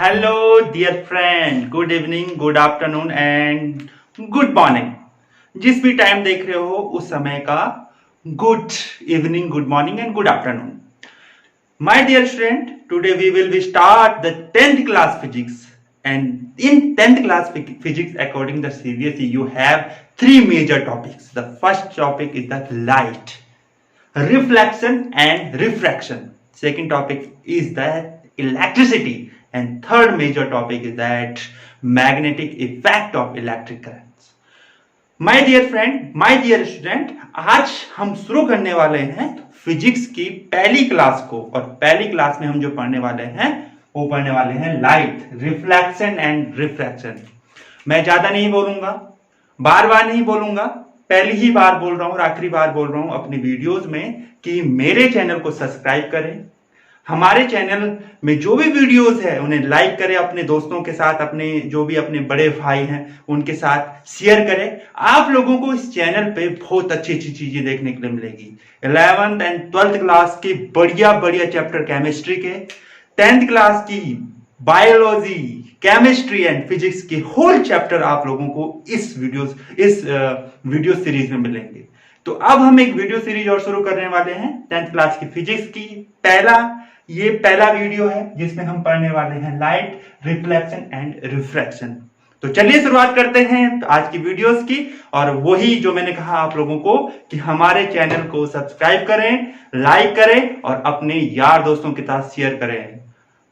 Hello dear friend, good evening, good afternoon and good morning. जिस भी time देख रहे हो उस समय का good evening, good morning and good afternoon. My dear student, today we will be start the 10th class physics, and in 10th class physics according the CBSE you have three major topics. The first topic is the light, reflection and refraction. Second topic is the electricity, and third major topic is that magnetic effect of electric currents. My dear friend, my dear student, आज हम शुरू करने वाले हैं physics की पहली class को, और पहली क्लास में हम जो पढ़ने वाले हैं वो पढ़ने वाले हैं लाइट, रिफ्लेक्शन एंड रिफ्रैक्शन। मैं ज्यादा नहीं बोलूंगा, बार बार नहीं बोलूंगा, पहली ही बार बोल रहा हूं और आखिरी बार बोल रहा हूं अपनी वीडियोस में कि मेरे चैनल को सब्सक्राइब करें, हमारे चैनल में जो भी वीडियोस है उन्हें लाइक करें, अपने दोस्तों के साथ, अपने जो भी अपने बड़े भाई हैं उनके साथ शेयर करें। आप लोगों को इस चैनल पे बहुत अच्छी अच्छी चीजें देखने के लिए मिलेगी। 11th एंड 12th क्लास की बढ़िया बढ़िया चैप्टर केमिस्ट्री के, 10th क्लास की बायोलॉजी, केमिस्ट्री एंड फिजिक्स के होल चैप्टर आप लोगों को इस वीडियो सीरीज में मिलेंगे। तो अब हम एक वीडियो सीरीज और शुरू करने वाले हैं 10th क्लास की फिजिक्स की। ये पहला वीडियो है जिसमें हम पढ़ने वाले हैं लाइट, रिफ्लेक्शन एंड रिफ्रैक्शन। तो चलिए शुरुआत करते हैं आज की वीडियोस की, और वही जो मैंने कहा आप लोगों को कि हमारे चैनल को सब्सक्राइब करें, लाइक करें और अपने यार दोस्तों के साथ शेयर करें।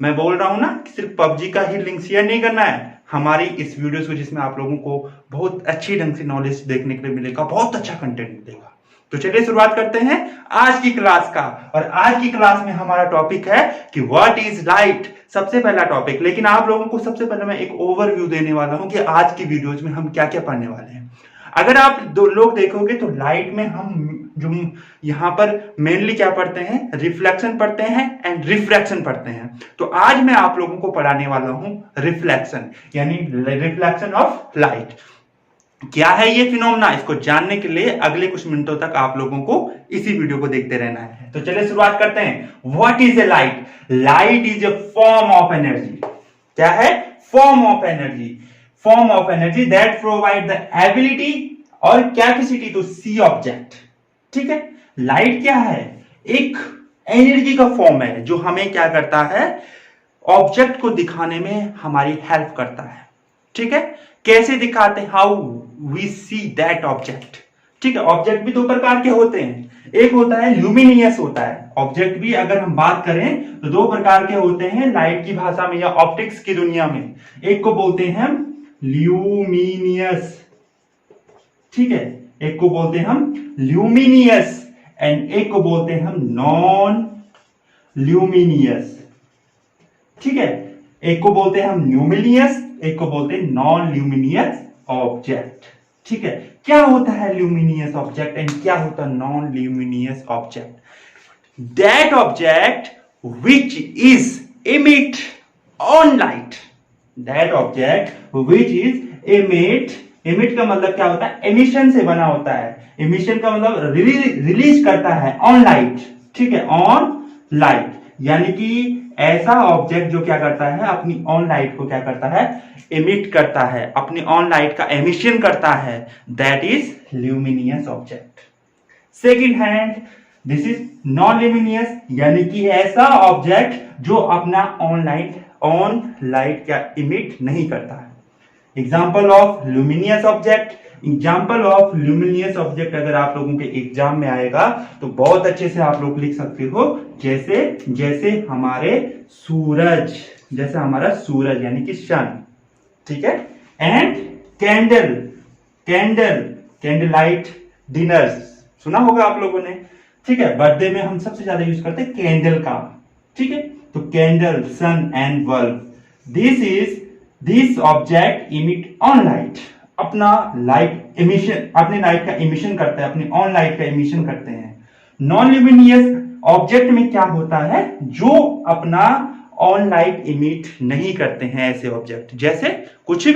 मैं बोल रहा हूं ना कि सिर्फ पबजी का ही लिंक शेयर नहीं करना है, हमारी इस वीडियोस को जिसमें आप लोगों को बहुत अच्छी ढंग से नॉलेज देखने के लिए मिलेगा, बहुत अच्छा कंटेंट मिलेगा। तो चलिए शुरुआत करते हैं आज की क्लास का, और आज की क्लास में हमारा टॉपिक है कि व्हाट इज लाइट, सबसे पहला टॉपिक। लेकिन आप लोगों को सबसे पहले मैं एक ओवरव्यू देने वाला हूं कि आज की वीडियोज में हम क्या क्या पढ़ने वाले हैं। अगर आप दो लोग देखोगे तो लाइट में हम जो यहां पर मेनली क्या पढ़ते हैं, रिफ्लेक्शन पढ़ते हैं एंड रिफ्रैक्शन पढ़ते हैं। तो आज मैं आप लोगों को पढ़ाने वाला हूं रिफ्लेक्शन, यानी रिफ्लेक्शन ऑफ लाइट। क्या है ये फिनोमेना, इसको जानने के लिए अगले कुछ मिनटों तक आप लोगों को इसी वीडियो को देखते रहना है। तो चलिए शुरुआत करते हैं। What is a light? Light is a form of energy. क्या है? Form of energy. Form of energy that provide the ability और कैपेसिटी टू सी ऑब्जेक्ट। ठीक है, लाइट क्या है? एक एनर्जी का फॉर्म है जो हमें क्या करता है, ऑब्जेक्ट को दिखाने में हमारी हेल्प करता है। ठीक है, कैसे दिखाते हैं? How we see that object. ठीक है, ऑब्जेक्ट भी दो प्रकार के होते हैं, एक होता है ल्यूमिनियस होता है। ऑब्जेक्ट भी अगर हम बात करें तो दो प्रकार के होते हैं लाइट की भाषा में या ऑप्टिक्स की दुनिया में। एक को बोलते हैं हम ल्यूमिनियस, ठीक है, एक को बोलते हैं हम ल्यूमिनियस एंड एक को बोलते हैं हम नॉन ल्यूमिनियस। ठीक है, एक को बोलते हैं हम ल्यूमिनियस, एक को बोलते हैं नॉन ल्यूमिनियस ऑब्जेक्ट। ठीक है, क्या होता है ल्यूमिनियस ऑब्जेक्ट एंड क्या होता है non luminous object? That object which is emit on light, that object which is emit का मतलब क्या होता है? एमिशन से बना होता है। एमिशन का मतलब रिलीज करता है ऑन लाइट। ठीक है, ऑन लाइट यानी कि ऐसा ऑब्जेक्ट जो क्या करता है, अपनी ऑन लाइट को क्या करता है, एमिट करता है, अपनी ऑन लाइट का एमिशन करता है, that is luminous object. Second hand, this is non luminous, यानी कि ऐसा ऑब्जेक्ट जो अपना ऑन लाइट क्या इमिट नहीं करता है। Example of luminous object, example of luminous object अगर आप लोगों के एग्जाम में आएगा तो बहुत अच्छे से आप लोग लिख सकते हो, जैसे हमारे सूरज, जैसे हमारा सूरज यानी कि सन। ठीक है, एंड कैंडल लाइट डिनर्स सुना होगा आप लोगों ने। ठीक है, बर्थडे में हम सबसे ज्यादा यूज करते हैं कैंडल का। ठीक है, तो candle, sun and bulb, this object emit on light, अपना लाइट एमिशन, अपने लाइट का एमिशन करते हैं, अपनी ऑन लाइट का एमिशन करते हैं। नॉन ल्यूमिनियस ऑब्जेक्ट में क्या होता है, जो अपना ऑन लाइट इमिट नहीं करते हैं, ऐसे ऑब्जेक्ट जैसे कुछ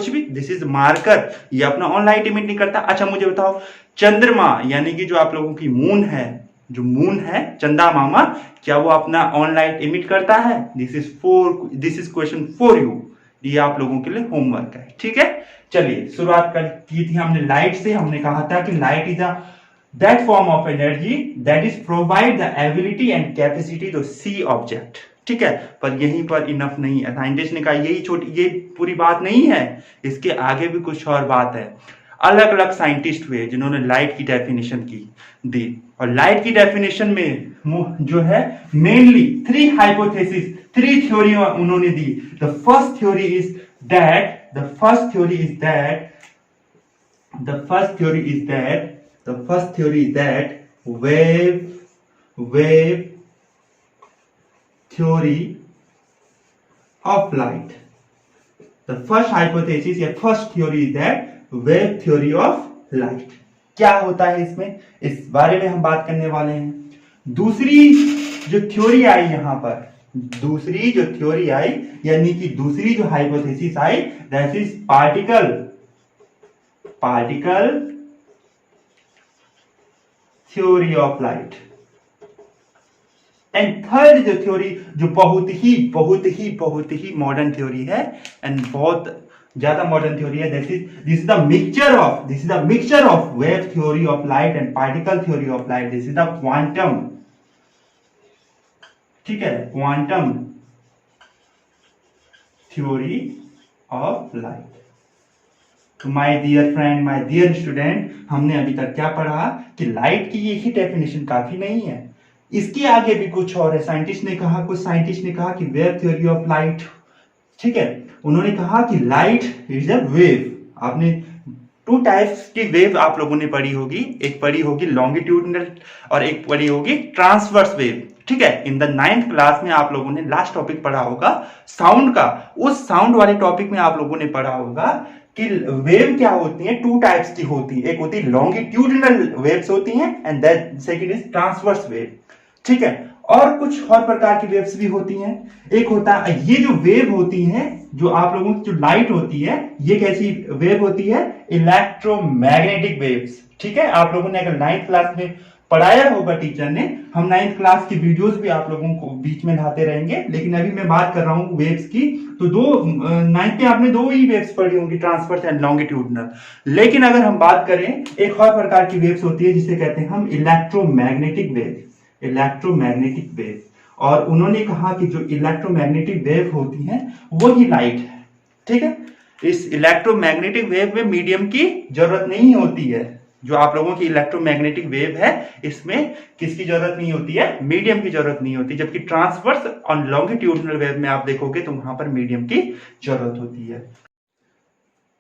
भी, दिस इज मार्कर, ये अपना ऑन लाइट इमिट नहीं करता। अच्छा मुझे बताओ, चंद्रमा यानी कि जो आप लोगों की मून है, जो मून है, चंदा मामा, क्या वो अपना ऑन लाइट इमिट करता है? This is question for you. ये आप लोगों के लिए होमवर्क है, ठीक है। चलिए शुरुआत कर की थी हमने लाइट से। हमने कहा था कि light is a that form of energy that is provide the ability and capacity to see object, ठीक है। पर यहीं पर इनफ नहीं है, साइंटिस्ट ने कहा ये पूरी बात नहीं है, इसके आगे भी कुछ और बात है। अलग अलग साइंटिस्ट हुए जिन्होंने लाइट की डेफिनेशन की दी, और लाइट की डेफिनेशन में जो है मेनली 3 हाइपोथेसिस, 3 थ्योरी उन्होंने दी। The first theory is that wave theory of light. The first hypothesis या first theory is that wave theory of light. क्या होता है इसमें, इस बारे में हम बात करने वाले हैं। दूसरी जो थ्योरी आई यहां पर, दूसरी जो थ्योरी आई यानी कि दूसरी जो हाइपोथेसिस आई, that is particle theory of light. And third जो थ्योरी, जो बहुत ही मॉडर्न थ्योरी है एंड बहुत ज्यादा मॉडर्न थ्योरी है, this is the mixture of wave theory of light and particle theory of light. This is the quantum, ठीक है, क्वांटम थ्योरी ऑफ लाइट। तो my dear friend, my dear student, हमने अभी तक क्या पढ़ा कि लाइट की यही डेफिनेशन काफी नहीं है, इसके आगे भी कुछ और है। कुछ साइंटिस्ट ने कहा कि वेव थ्योरी ऑफ लाइट, ठीक है, उन्होंने कहा कि लाइट इज अ वेव। आपने 2 टाइप्स की वेव आप लोगों ने पढ़ी होगी, एक पढ़ी होगी लॉन्गिट्यूडनल और एक पढ़ी होगी ट्रांसवर्स वेव, ठीक है। इन द 9th क्लास में आप लोगों ने लास्ट टॉपिक पढ़ा होगा साउंड का। उस साउंड वाले टॉपिक में आप लोगों ने पढ़ा होगा कि वेव क्या होती है, 2 टाइप्स की होती है। एक होती है लॉन्गिट्यूडनल वेव्स होती हैं and that second is transverse wave, ठीक है। और कुछ और प्रकार की वेव्स भी होती हैं। एक होता है, ये जो वेव होती हैं, जो आप लोगों की जो लाइट होती है, ये कैसी वेव होती है? इलेक्ट्रोमैग्नेटिक वेव्स, ठीक है। आप लोगों ने अगर 9th क्लास में पढ़ाया होगा टीचर ने, हम 9th क्लास की वीडियोस भी आप लोगों को बीच में लाते रहेंगे, लेकिन अभी मैं बात कर रहा हूं वेव्स की। तो 9th में आपने 2 ही वेव्स पढ़ी होंगी, ट्रांसवर्स एंड लॉन्गिट्यूडनल। लेकिन अगर हम बात करें, एक और प्रकार की वेव्स होती है जिसे कहते हैं हम इलेक्ट्रोमैग्नेटिक वेव। और उन्होंने कहा कि जो इलेक्ट्रोमैग्नेटिक वेव होती है वो ही लाइट है, ठीक है। इस इलेक्ट्रोमैग्नेटिक वेव में मीडियम की जरूरत नहीं होती है। जो आप लोगों की इलेक्ट्रोमैग्नेटिक वेव है, इसमें किसकी जरूरत नहीं होती है? मीडियम की जरूरत नहीं होती। जबकि ट्रांसवर्स और लॉन्गिट्यूडनल वेव में आप देखोगे तो वहां पर मीडियम की जरूरत होती है।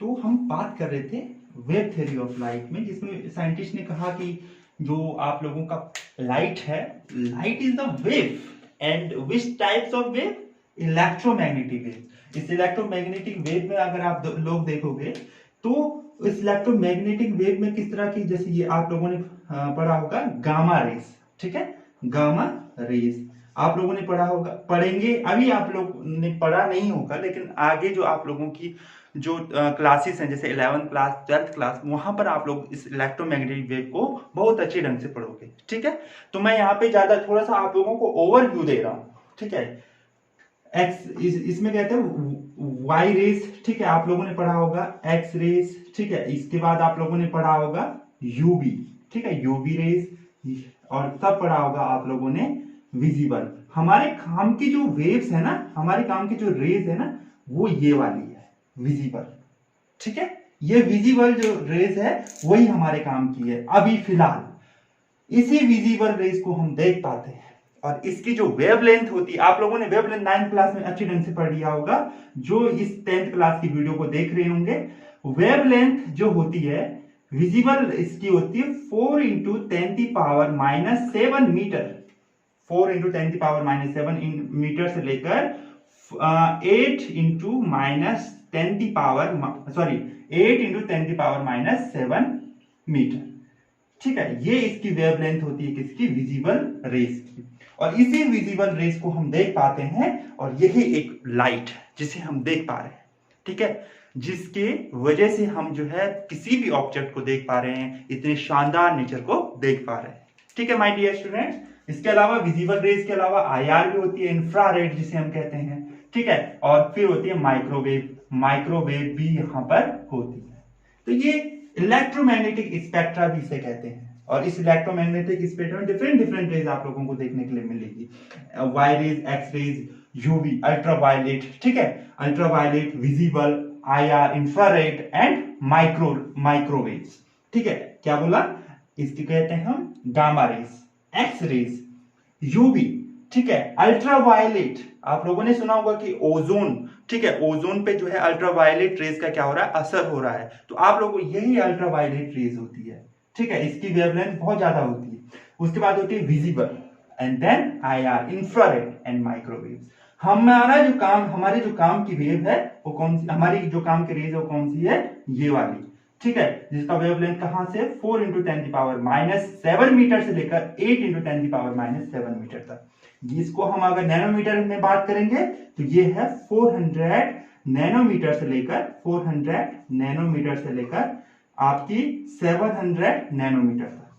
तो हम बात कर रहे थे वेव थ्योरी ऑफ लाइट में, जिसमें साइंटिस्ट ने कहा कि जो आप लोगों का लाइट है, light is the wave and which types of wave? Electromagnetic wave. इस इलेक्ट्रोमैग्नेटिक वेव में अगर आप लोग देखोगे तो इस इलेक्ट्रोमैग्नेटिक वेव में किस तरह की, जैसे ये आप लोगों ने पढ़ा होगा गामा रेस, ठीक है, गामा रेस आप लोगों ने पढ़ा होगा, पढ़ेंगे। अभी आप लोग ने पढ़ा नहीं होगा, लेकिन आगे जो आप लोगों की जो क्लासेस हैं, जैसे 11th क्लास 12th क्लास, वहां पर आप लोग इस इलेक्ट्रोमैग्नेटिक वेव को बहुत अच्छे ढंग से पढ़ोगे, ठीक है। तो मैं यहाँ पे ज्यादा थोड़ा सा आप लोगों को ओवरव्यू दे रहा हूँ, ठीक है। इसमें कहते हैं वाई रेस, ठीक है, आप लोगों ने पढ़ा होगा एक्स रेस, ठीक है। इसके बाद आप लोगों ने पढ़ा होगा यूवी, ठीक है, यूवी रेस, और तब पढ़ा होगा आप लोगों ने विजिबल। हमारे काम की जो वेव्स है ना, हमारे काम की जो रेस है ना, वो ये वाली है, विजिबल, ठीक है। ये विजिबल जो रेस है वही हमारे काम की है। अभी फिलहाल इसी विजिबल रेस को हम देख पाते हैं, और इसकी जो वेवलेंथ होती है, आप लोगों ने वेवलेंथ 9th क्लास में अच्छी ढंग से पढ़ लिया होगा। जो इस 10th क्लास की वीडियो को देख रहे होंगे, वेवलेंथ जो होती है विजिबल, इसकी होती है 4 × 10⁻⁷ मीटर। 4 × 10⁻⁷ मीटर से लेकर 8 × 10⁻⁷ मीटर, ठीक है। ये इसकी वेवलेंथ होती है किसकी? विजिबल रेस की। और इसी विजिबल रेस को हम देख पाते हैं, और यही एक लाइट है जिसे हम देख पा रहे हैं, ठीक है, जिसके वजह से हम जो है किसी भी ऑब्जेक्ट को देख पा रहे हैं, इतने शानदार नेचर को देख पा रहे हैं, ठीक ठीक है माय डियर स्टूडेंट। इसके अलावा विजिबल रेज के अलावा आईआर भी होती है, इंफ्रारेड जिसे हम कहते हैं, ठीक है, और फिर होती है माइक्रोवेव, माइक्रोवेव भी यहाँ पर होती है। तो ये इलेक्ट्रोमैग्नेटिक स्पेक्ट्रा भी इसे कहते हैं, और इस इलेक्ट्रोमैग्नेटिक स्पेक्ट्रा में डिफरेंट डिफरेंट रेज आप लोगों को देखने के लिए मिलेगी, Y rays, X rays, UV, ultraviolet, ठीक है, ultraviolet, visible, IR, infrared and microwaves, ठीक है। क्या बोला, इसकी कहते हैं हम gamma rays, X rays, UV, ठीक है, अल्ट्रावायलेट। आप लोगों ने सुना होगा कि ओजोन, ठीक है, ओजोन पे जो है अल्ट्रावायलेट रेज का क्या हो रहा है, असर हो रहा है, तो आप लोगों को यही अल्ट्रावायलेट रेज होती है, ठीक है, इसकी वेवलेंथ बहुत ज्यादा होती है। उसके बाद होती है visible and then IR, infrared and microwaves. हमारे जो काम की वेव है वो कौन सी, हमारी जो काम की रेज है वो कौन सी है, ये वाली, ठीक है, जिसका वेवलेंथ कहां से 4 × 10⁻⁷ मीटर से लेकर 8 × 10⁻⁷ मीटर तक। इसको हम अगर नैनोमीटर में बात करेंगे तो ये है 400 नैनोमीटर से लेकर आपकी 700 नैनोमीटर तक।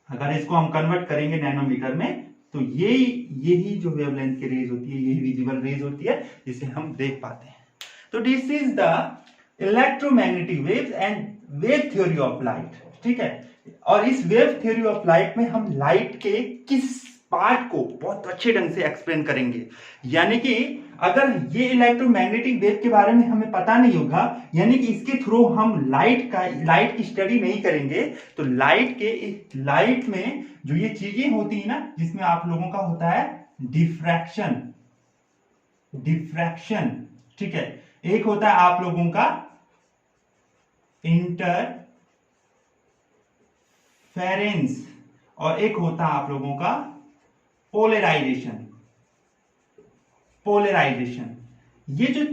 अगर इसको हम कन्वर्ट करेंगे नैनोमीटर में तो यही जो वेवलेंथ की रेज होती है, यही विजिबल रेज होती है जिसे हम देख पाते हैं। तो this is the electromagnetic waves and wave theory of light, ठीक है। और इस वेव थ्योरी ऑफ लाइट में हम लाइट के किस पार्ट को बहुत अच्छे ढंग से एक्सप्लेन करेंगे, यानी कि अगर ये इलेक्ट्रोमैग्नेटिक वेव के बारे में हमें पता नहीं होगा, यानी कि इसके थ्रू हम लाइट की स्टडी नहीं करेंगे, तो लाइट में जो ये चीजें होती है ना, जिसमें आप लोगों का होता है डिफ्रैक्शन, ठीक है, एक होता है आप लोगों का इंटरफेरेंस और एक होता है आप लोगों का पोलराइजेशन। ये जो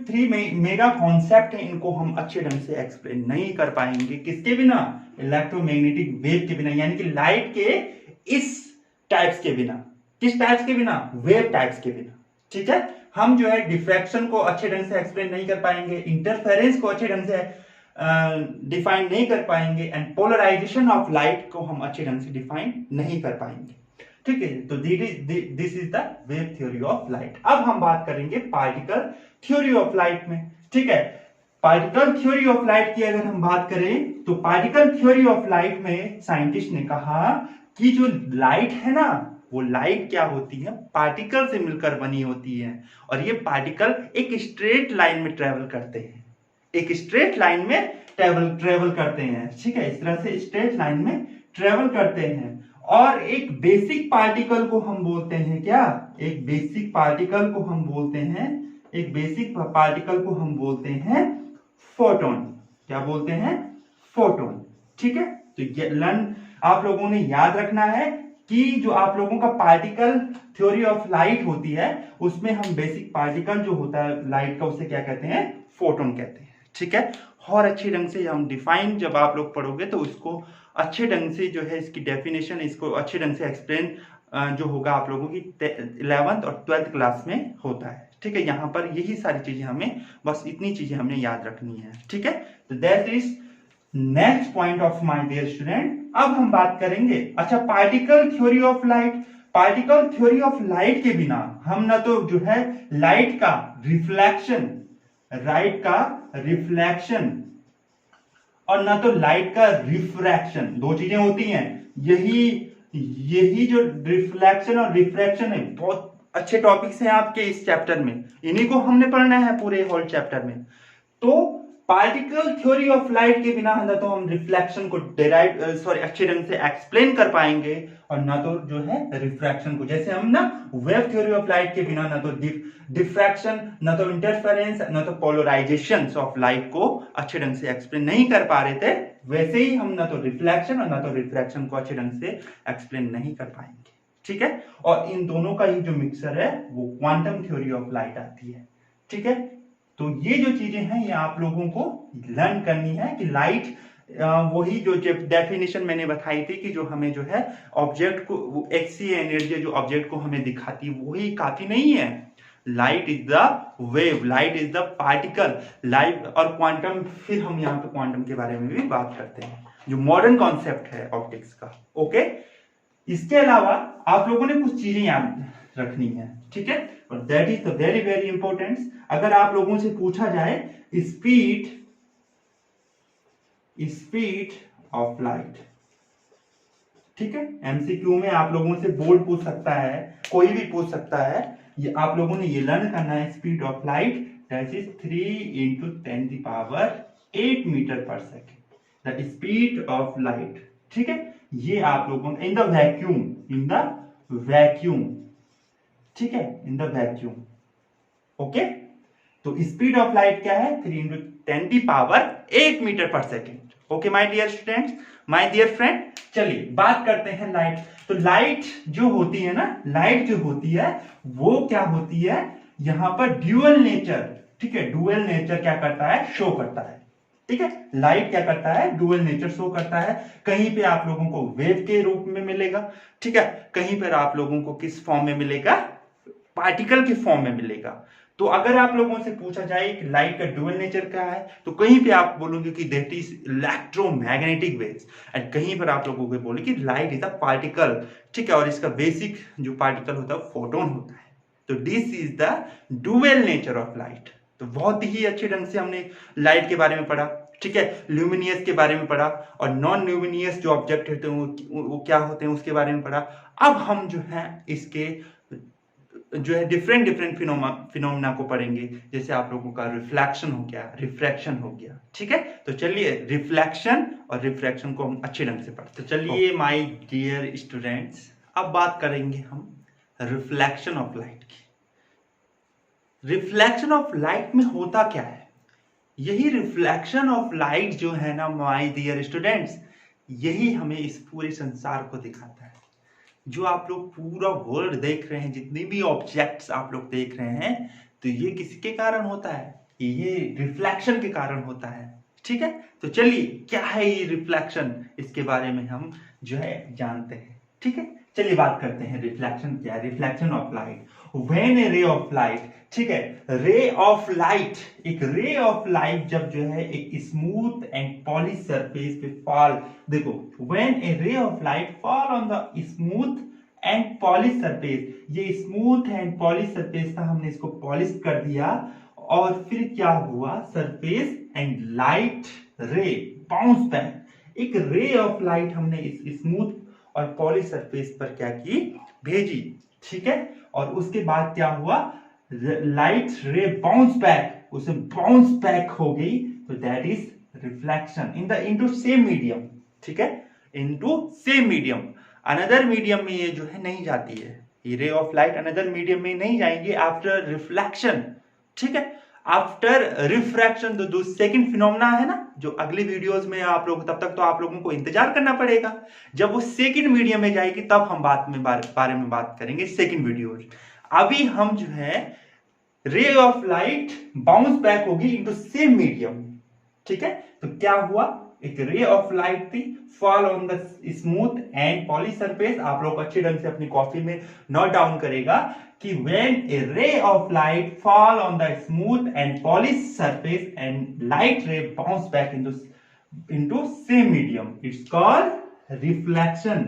थ्री मेगा कॉन्सेप्ट है, इनको हम अच्छे ढंग से एक्सप्लेन नहीं कर पाएंगे, किसके बिना, इलेक्ट्रोमैग्नेटिक वेव के बिना, यानी कि लाइट के इस टाइप्स के बिना। किस टाइप्स के बिना, वेव टाइप्स के बिना, ठीक है। हम जो है डिफ्रैक्शन को अच्छे ढंग से एक्सप्लेन नहीं कर पाएंगे, इंटरफेरेंस को अच्छे ढंग से डिफाइन नहीं कर पाएंगे, एंड पोलराइजेशन ऑफ लाइट को हम अच्छे ढंग से डिफाइन नहीं कर पाएंगे, ठीक है। तो this is the wave theory of light. अब हम बात करेंगे पार्टिकल थ्योरी ऑफ लाइट में, ठीक है। पार्टिकल थ्योरी ऑफ लाइट की अगर हम बात करें तो पार्टिकल थ्योरी ऑफ लाइट में साइंटिस्ट ने कहा कि जो लाइट है ना, वो लाइट क्या होती है, पार्टिकल से मिलकर बनी होती है, और ये पार्टिकल एक स्ट्रेट लाइन में ट्रेवल करते हैं, एक स्ट्रेट लाइन में ट्रेवल करते हैं, ठीक है, इस तरह से स्ट्रेट लाइन में ट्रेवल करते हैं। और एक बेसिक पार्टिकल को हम बोलते हैं क्या, एक बेसिक पार्टिकल को हम बोलते हैं फोटोन। क्या बोलते हैं, फोटोन, ठीक है। तो ये आप लोगों ने याद रखना है कि जो आप लोगों का पार्टिकल थ्योरी ऑफ लाइट होती है, उसमें हम बेसिक पार्टिकल जो होता है लाइट का, उसे क्या कहते हैं, फोटोन कहते हैं, ठीक है। और अच्छे ढंग से हम डिफाइन जब आप लोग पढ़ोगे तो उसको अच्छे ढंग से जो है इसकी डेफिनेशन, इसको अच्छे ढंग से एक्सप्लेन जो होगा आप लोगों की 11th और 12th क्लास में होता है, ठीक है। यहाँ पर यही सारी चीजें हमें, बस इतनी चीजें हमने याद रखनी है, ठीक है। तो that is next point of my dear student. अब हम बात करेंगे, अच्छा, particle theory of light. Particle theory of light के बिना हम ना तो जो है लाइट का रिफ्लेक्शन और ना तो लाइट का रिफ्रैक्शन, दो चीजें होती हैं। यही जो रिफ्लेक्शन और रिफ्रैक्शन है, बहुत अच्छे टॉपिक्स हैं आपके इस चैप्टर में, इन्हीं को हमने पढ़ना है पूरे होल चैप्टर में। तो पार्टिकल थ्योरी ऑफ लाइट के बिना ना तो हम रिफ्लेक्शन को अच्छे ढंग से एक्सप्लेन कर पाएंगे, और ना तो जो है रिफ्रैक्शन को, जैसे हम ना वेव थ्योरी ऑफ लाइट के बिना ना तो डिफ्रैक्शन, ना तो इंटरफेरेंस, ना तो पोलराइजेशन ऑफ लाइट को अच्छे ढंग से एक्सप्लेन नहीं कर पा रहे थे, वैसे ही हम ना तो रिफ्लेक्शन और ना तो रिफ्रैक्शन को अच्छे ढंग से एक्सप्लेन नहीं कर पाएंगे, ठीक है। और इन दोनों का ही जो मिक्सर है वो क्वांटम थ्योरी ऑफ लाइट आती है, ठीक है। तो ये जो चीजें हैं ये आप लोगों को लर्न करनी है कि लाइट वही जो डेफिनेशन मैंने बताई थी कि जो हमें जो है ऑब्जेक्ट को, एक्सी एनर्जी जो ऑब्जेक्ट को हमें दिखाती है वही काफी नहीं है। Light is the wave, light is the particle, light और क्वांटम, फिर हम यहाँ पे क्वांटम के बारे में भी बात करते हैं जो मॉडर्न कॉन्सेप्ट है ऑप्टिक्स का। ओके, इसके अलावा आप लोगों ने कुछ चीजें याद रखनी है, ठीक है, और that is the very very important. अगर आप लोगों से पूछा जाए स्पीड ऑफ लाइट, ठीक है, एमसीक्यू में आप लोगों से बोर्ड पूछ सकता है, कोई भी पूछ सकता है, ये आप लोगों ने ये लर्न करना है। Speed of light that is 3 × 10⁸ metre पर second, the speed of light, ठीक है, ये आप लोगों इन द वैक्यूम, ठीक है, इन द वैक्यूम। ओके, तो स्पीड ऑफ लाइट क्या है? 3 × 10⁸ मीटर पर second. Okay my dear students, my dear friend, चलिए बात करते हैं लाइट। तो लाइट जो होती है ना, लाइट जो होती है वो क्या होती है, यहां पर ड्यूअल नेचर, ठीक है, ड्यूअल नेचर क्या करता है, शो करता है, ठीक है, लाइट क्या करता है, ड्यूअल नेचर शो करता है। कहीं पे आप लोगों को वेव के रूप में मिलेगा, ठीक है, कहीं पर आप लोगों को किस फॉर्म में मिलेगा, पार्टिकल के फॉर्म में मिलेगा। तो अगर आप लोगों से पूछा जाए कि लाइट का ड्यूअल नेचर क्या है, तो कहीं पे आप बोलोगे कि that is electromagnetic waves, and कहीं पर आप लोगों को बोले कि लाइट इज अ पार्टिकल, ठीक है, और इसका बेसिक जो पार्टिकल होता है फोटोन होता है। तो this is the dual nature of light. तो बहुत ही अच्छे ढंग से हमने लाइट के बारे में पढ़ा, ठीक है, ल्यूमिनियस के बारे में पढ़ा, और नॉन ल्यूमिनियस जो ऑब्जेक्ट होते हैं वो क्या होते हैं उसके बारे में पढ़ा। अब हम जो है इसके जो है डिफरेंट फिनोमेना को पढ़ेंगे, जैसे आप लोगों का रिफ्लेक्शन हो गया, रिफ्रैक्शन हो गया, ठीक है। तो चलिए रिफ्लेक्शन और रिफ्रैक्शन को हम अच्छे ढंग से पढ़ते हैं। चलिए माय डियर स्टूडेंट्स, अब बात करेंगे हम रिफ्लेक्शन ऑफ लाइट की। रिफ्लेक्शन ऑफ लाइट में होता क्या है, यही रिफ्लेक्शन ऑफ लाइट जो है ना माय डियर स्टूडेंट्स, यही हमें इस पूरे संसार को दिखाता है। जो आप लोग पूरा वर्ल्ड देख रहे हैं, जितने भी ऑब्जेक्ट्स आप लोग देख रहे हैं, तो ये किसके कारण होता है, ये रिफ्लेक्शन के कारण होता है, ठीक है। तो चलिए क्या है ये रिफ्लेक्शन, इसके बारे में हम जो है जानते हैं, ठीक है। चलिए बात करते हैं रिफ्लेक्शन क्या है। Reflection of light, when A ray of light, ठीक है, रे ऑफ लाइट, एक रे ऑफ लाइट जब जो है एक स्मूथ एंड पॉलिश सरफेस पे फॉल, देखो when A ray of light fall on the smooth and polish surface, ये स्मूथ एंड पॉलिश सरफेस था, हमने इसको पॉलिश कर दिया, और फिर क्या हुआ, सरफेस एंड लाइट रे बाउंस बैक, एक रे ऑफ लाइट हमने इस स्मूथ और पॉलिश सरफेस पर क्या की, भेजी, ठीक है, और उसके बाद क्या हुआ, लाइट रे बाउंस बैक, उसे बाउंस बैक हो गई, तो that is reflection in the into same medium, ठीक है, into same medium. Another medium में ये जो है नहीं जाती है, ये ray of light another medium में नहीं जाएंगे आफ्टर रिफ्लेक्शन, ठीक है, आफ्टर रिफ्रैक्शन। तो सेकंड फिनोमेना है ना, जो अगले वीडियोस में आप लोग, तब तक तो आप लोगों को इंतजार करना पड़ेगा, जब वो सेकंड मीडियम में जाएगी तब हम बारे में बात करेंगे सेकंड वीडियो। अभी हम जो है ray of light bounce back होगी इनटू सेम मीडियम, ठीक है। तो क्या हुआ, एक रे ऑफ लाइट थी, fall on the smooth and polish surface. आप लोग अच्छे ढंग से अपनी कॉपी में नोट डाउन करेगा कि when a ray of light fall on the smooth and polished surface and light ray bounce back into same medium, it's called reflection।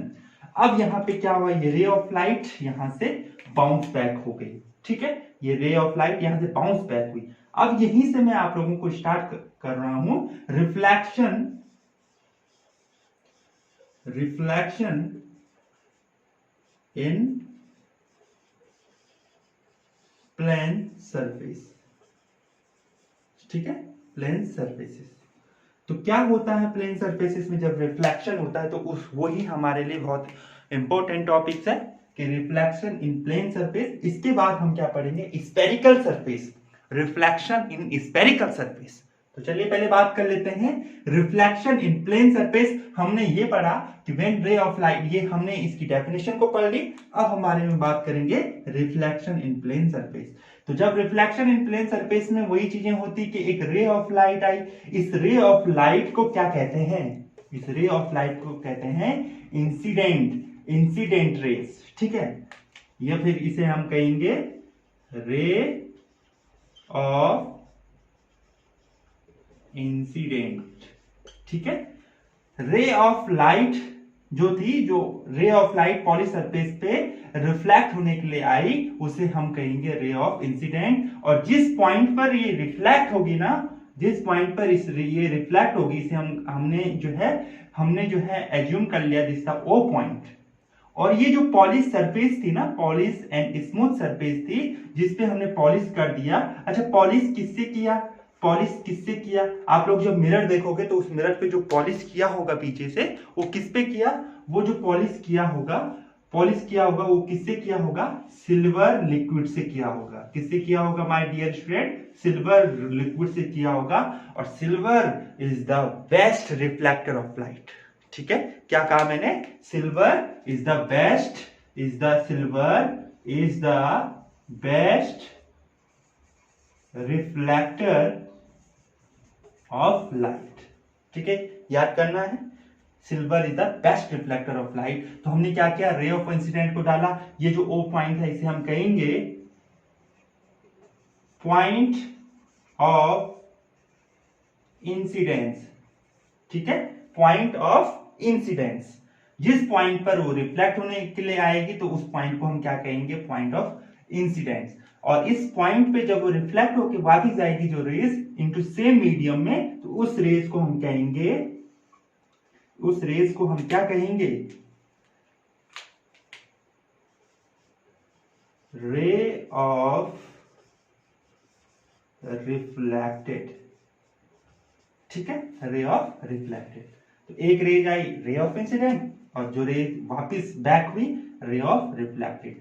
अब यहाँ पे क्या हुआ, ये रे ऑफ लाइट यहाँ से बाउंस बैक हो गई, ठीक है, ये रे ऑफ लाइट यहाँ से बाउंस बैक हुई। अब यहीं से मैं आप लोगों को स्टार्ट कर रहा हूं रिफ्लेक्शन इन प्लेन सरफेस, ठीक है, प्लेन सरफेसेस। तो क्या होता है प्लेन सरफेसेस में जब रिफ्लेक्शन होता है, तो वही हमारे लिए बहुत इंपॉर्टेंट टॉपिक्स है कि रिफ्लेक्शन इन प्लेन सरफेस। इसके बाद हम क्या पढ़ेंगे, spherical surface, reflection in spherical surface. तो चलिए पहले बात कर लेते हैं रिफ्लेक्शन इन प्लेन सरफेस। हमने ये पढ़ा कि व्हेन रे ऑफ लाइट, ये हमने इसकी डेफिनेशन को पढ़ ली। अब हमारे में बात करेंगे रिफ्लेक्शन इन प्लेन सरफेस। तो जब रिफ्लेक्शन इन प्लेन सरफेस में वही चीजें होती कि एक रे ऑफ लाइट आई, इस रे ऑफ लाइट को क्या कहते हैं, इस रे ऑफ लाइट को कहते हैं इंसिडेंट रेस, ठीक है, या फिर इसे हम कहेंगे रे ऑफ इंसिडेंट। ठीक है, रे ऑफ लाइट जो थी, जो ray of light polish surface पे रिफ्लेक्ट होने के लिए आई, उसे हम कहेंगे रे ऑफ इंसिडेंट। और जिस पॉइंट पर ये रिफ्लेक्ट होगी ना, जिस पॉइंट पर ये रिफ्लेक्ट होगी, इसे हमने जो है एज्यूम कर लिया दिस था ओ पॉइंट। और ये जो पॉलिश सरफेस थी ना, पॉलिश एंड स्मूथ सरफेस थी, जिसपे हमने पॉलिश कर दिया। अच्छा, पॉलिश किससे किया? पॉलिश किससे किया? आप लोग जब मिरर देखोगे तो उस मिरर पे जो पॉलिश किया होगा पीछे से, वो किस पे किया? वो जो पॉलिश किया होगा वो किससे किया होगा? सिल्वर लिक्विड से किया होगा। किससे किया होगा my dear student? Silver liquid से किया होगा। और silver is the best reflector of light. ठीक है, क्या कहा मैंने? Silver is the best reflector of light. ठीक है, याद करना है, silver is the best reflector of light. तो हमने क्या किया? रे ऑफ इंसिडेंट को डाला। ये जो ओ पॉइंट है, इसे हम कहेंगे पॉइंट ऑफ इंसिडेंस। ठीक है, पॉइंट ऑफ इंसिडेंस। जिस पॉइंट पर वो रिफ्लेक्ट होने के लिए आएगी, तो उस पॉइंट को हम क्या कहेंगे? Point of incidence. और इस पॉइंट पे जब वो रिफ्लेक्ट होकर वापस आएगी जो रेज इनटू सेम मीडियम में, तो उस रेज को हम क्या कहेंगे? Ray of reflected. ठीक है, रे ऑफ रिफ्लेक्टेड। तो एक raise I ray of incident, और जो रेज वापस बैक हुई रे ऑफ रिफ्लेक्टेड।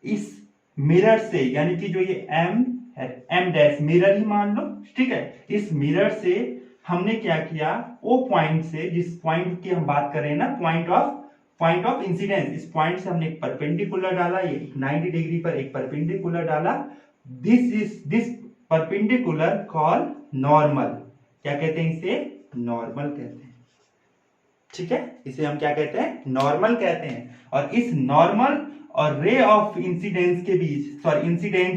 इस मिरर से, यानी कि जो ये एम डैश मिरर ही मान लो। ठीक है, इस मिरर से हमने क्या किया? ओ पॉइंट से, जिस पॉइंट की हम बात कर रहे हैं ना, पॉइंट ऑफ इंसिडेंस, इस पॉइंट से हमने एक परपेंडिकुलर डाला, ये 90 डिग्री पर एक परपेंडिकुलर डाला। This perpendicular call normal. क्या कहते हैं इसे? नॉर्मल कहते हैं। ठीक है, इसे हम क्या कहते हैं? नॉर्मल कहते हैं। और इस नॉर्मल और रे ऑफ इंसिडेंट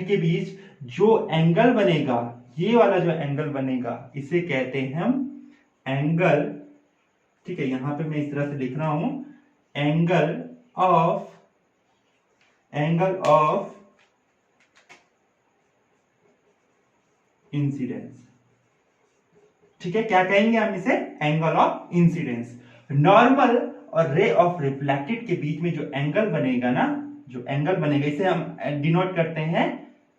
के बीच जो एंगल बनेगा, ये वाला जो एंगल बनेगा, इसे कहते हैं हम एंगल। ठीक है, यहां पे मैं इस तरह से लिख रहा हूं, एंगल ऑफ इंसिडेंस। ठीक है, क्या कहेंगे हम इसे? Angle of incidence. नॉर्मल और रे ऑफ रिफ्लेक्टेड के बीच में जो एंगल बनेगा ना, इसे हम डिनोट करते हैं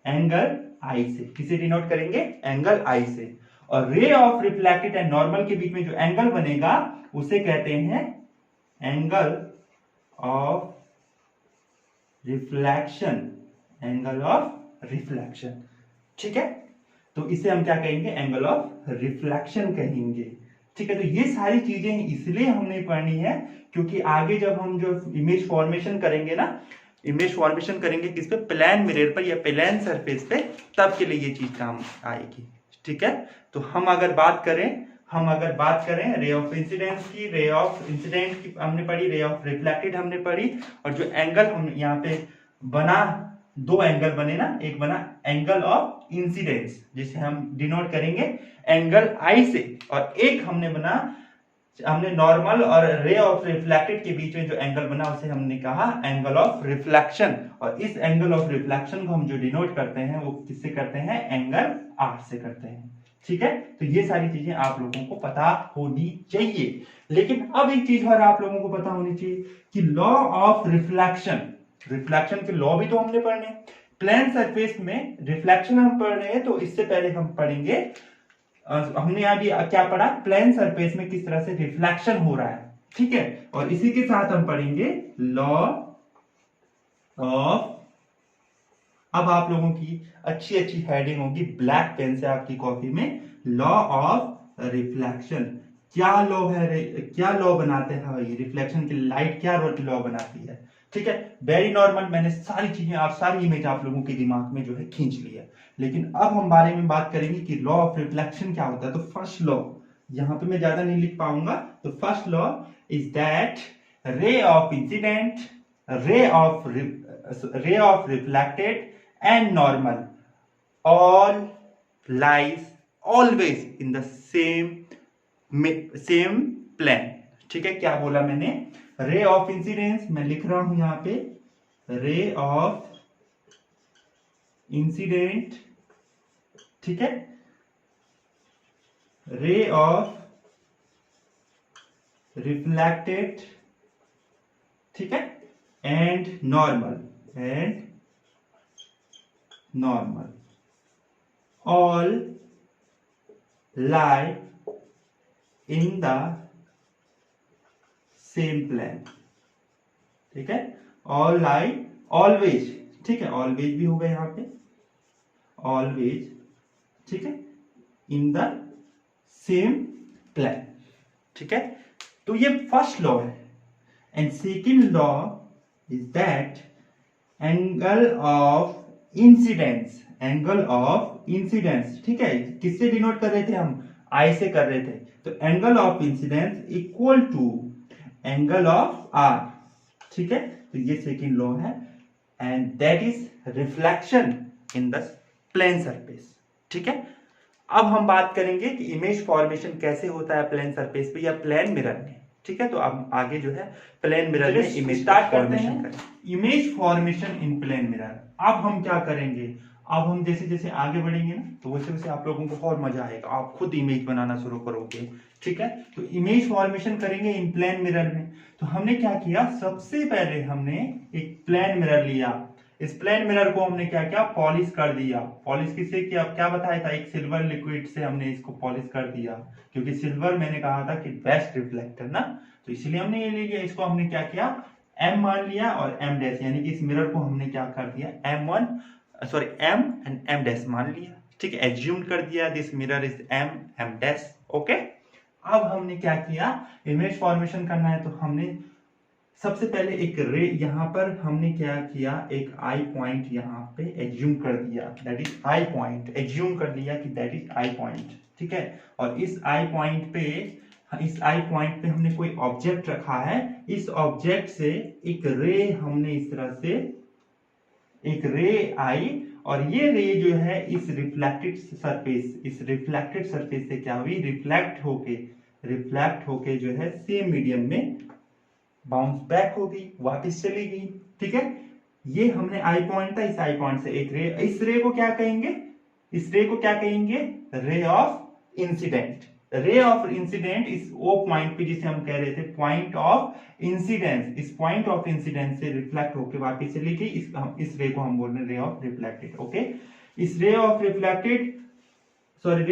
एंगल आई से। किसे डिनोट करेंगे? एंगल आई से। और ray of reflected and normal के बीच में जो एंगल बनेगा, उसे कहते हैं एंगल ऑफ रिफ्लेक्शन। ठीक है, तो इसे हम क्या कहेंगे? एंगल ऑफ रिफ्लेक्शन कहेंगे। ठीक है, तो ये सारी चीजें इसलिए हमने पढ़नी है क्योंकि आगे जब हम जो इमेज फॉर्मेशन करेंगे ना, किस पे? प्लेन मिरर पर या प्लेन सरफेस पे, तब के लिए ये चीज काम आएगी। ठीक है, तो हम अगर बात करें रे ऑफ इंसिडेंस की, रे ऑफ इंसिडेंट की हमने पढ़ी, रे ऑफ रिफ्लेक्टेड हमने पढ़ी। और जो एंगल हम यहाँ पे बना, दो एंगल बने ना, एक बना एंगल ऑफ इंसिडेंस जिसे हम डिनोट करेंगे एंगल आई से, और एक हमने नॉर्मल और रे ऑफ रिफ्लेक्टेड के बीच में जो एंगल बना, उसे हमने कहा एंगल ऑफ रिफ्लेक्शन। और इस एंगल ऑफ रिफ्लेक्शन को हम जो डिनोट करते हैं, वो किससे करते हैं? एंगल आर से करते हैं। ठीक है, तो ये सारी चीजें आप लोगों को पता होनी चाहिए। लेकिन अब एक चीज और आप लोगों को पता होनी चाहिए कि लॉ ऑफ रिफ्लेक्शन के लॉ भी तो हमने पढ़ने। प्लेन सरफेस में रिफ्लेक्शन हम पढ़ रहे हैं, तो इससे पहले हम पढ़ेंगे, हमने अभी क्या पढ़ा? प्लेन सरफेस में किस तरह से रिफ्लेक्शन हो रहा है। ठीक है, और इसी के साथ हम पढ़ेंगे लॉ ऑफ, अब आप लोगों की अच्छी हेडिंग होगी ब्लैक पेन से आपकी कॉपी में, लॉ ऑफ रिफ्लेक्शन। क्या लॉ बनाते हैं भाई रिफ्लेक्शन की? लाइट क्या लॉ बनाती है? ठीक है, वेरी नॉर्मल, मैंने सारी इमेज आप लोगों के दिमाग में जो है खींच ली है। लेकिन अब हम बारे में बात करेंगे कि लॉ ऑफ रिफ्लेक्शन क्या होता है। तो फर्स्ट लॉ, यहां पे मैं ज्यादा नहीं लिख पाऊंगा, तो first law is that ray of incident, ray of reflected and normal all lies always in the same plane. ठीक है, क्या बोला मैंने? रे ऑफ इंसिडेंस मैं लिख रहा हूं यहां पे, रे ऑफ इंसिडेंट, ठीक है, रे ऑफ रिफ्लेक्टेड, ठीक है, and normal all lie in the same plane. ठीक है, all lie always, ठीक है, always भी होगा यहां पे, always, ठीक है, in the same plane. ठीक है, तो ये फर्स्ट लॉ है. And second law is that angle of incidence, ठीक है, किससे डिनोट कर रहे थे हम? आई से कर रहे थे. तो angle of incidence equal to angle of R. ठीक है, तो ये सेकेंड लॉ है and that is reflection in the plane surface. ठीक है, अब हम बात करेंगे कि इमेज फॉर्मेशन कैसे होता है प्लेन सरफेस पे या प्लेन मिरर में. ठीक है, तो अब आगे जो है प्लेन मिरर में इमेज स्टार्ट करते हैं. Image formation in plane mirror. अब हम क्या करेंगे, अब हम जैसे जैसे आगे बढ़ेंगे ना, तो वैसे वैसे आप लोगों को और मजा आएगा, आप खुद इमेज बनाना शुरू करोगे. ठीक है, तो इमेज फॉर्मेशन करेंगे इन प्लेन मिरर में. तो हमने क्या किया, सबसे पहले हमने एक प्लेन मिरर लिया. इस प्लेन मिरर को हमने क्या किया, पॉलिश कर दिया. पॉलिश किससे किया, क्या बताया था, एक सिल्वर लिक्विड से हमने इसको पॉलिश कर दिया, क्योंकि सिल्वर मैंने कहा था कि बेस्ट रिफ्लेक्टर ना, तो इसलिए हमने ये ले लिया. इसको हमने क्या किया, एम मान लिया और एम डैश, यानी कि इस मिरर को हमने क्या कर दिया, एम एंड एम डैश मान लिया. ठीक है, एज्यूम कर दिया this mirror is M dash. Okay, अब हमने क्या किया, इमेज फॉर्मेशन करना है, तो हमने सबसे पहले एक रे यहां पर हमने क्या किया, एक आई पॉइंट यहां पे एज्यूम कर दिया, that is I point. Assume कर लिया कि दैट इज आई पॉइंट. ठीक है, और इस आई पॉइंट पे हमने कोई ऑब्जेक्ट रखा है. इस ऑब्जेक्ट से एक रे हमने इस तरह से एक रे आई, और ये रे जो है इस रिफ्लेक्टेड सरफेस से क्या हुई, रिफ्लेक्ट होके जो है सेम मीडियम में बाउंस बैक हो गई, वापस चली गई. ठीक है, ये हमने आई पॉइंट था, इस आई पॉइंट से एक रे, इस रे को क्या कहेंगे, ray of incident. Ray of incident इस ओ पॉइंट पे जिसे हम कह रहे थे पॉइंट ऑफ इंसिडेंस, इस पॉइंट ऑफ इंसिडेंस से रिफ्लेक्ट होकर वापस चली गई. इस रे को हम बोल रहे हैं रे ऑफ रिफ्लेक्टेड. ओके, इस रे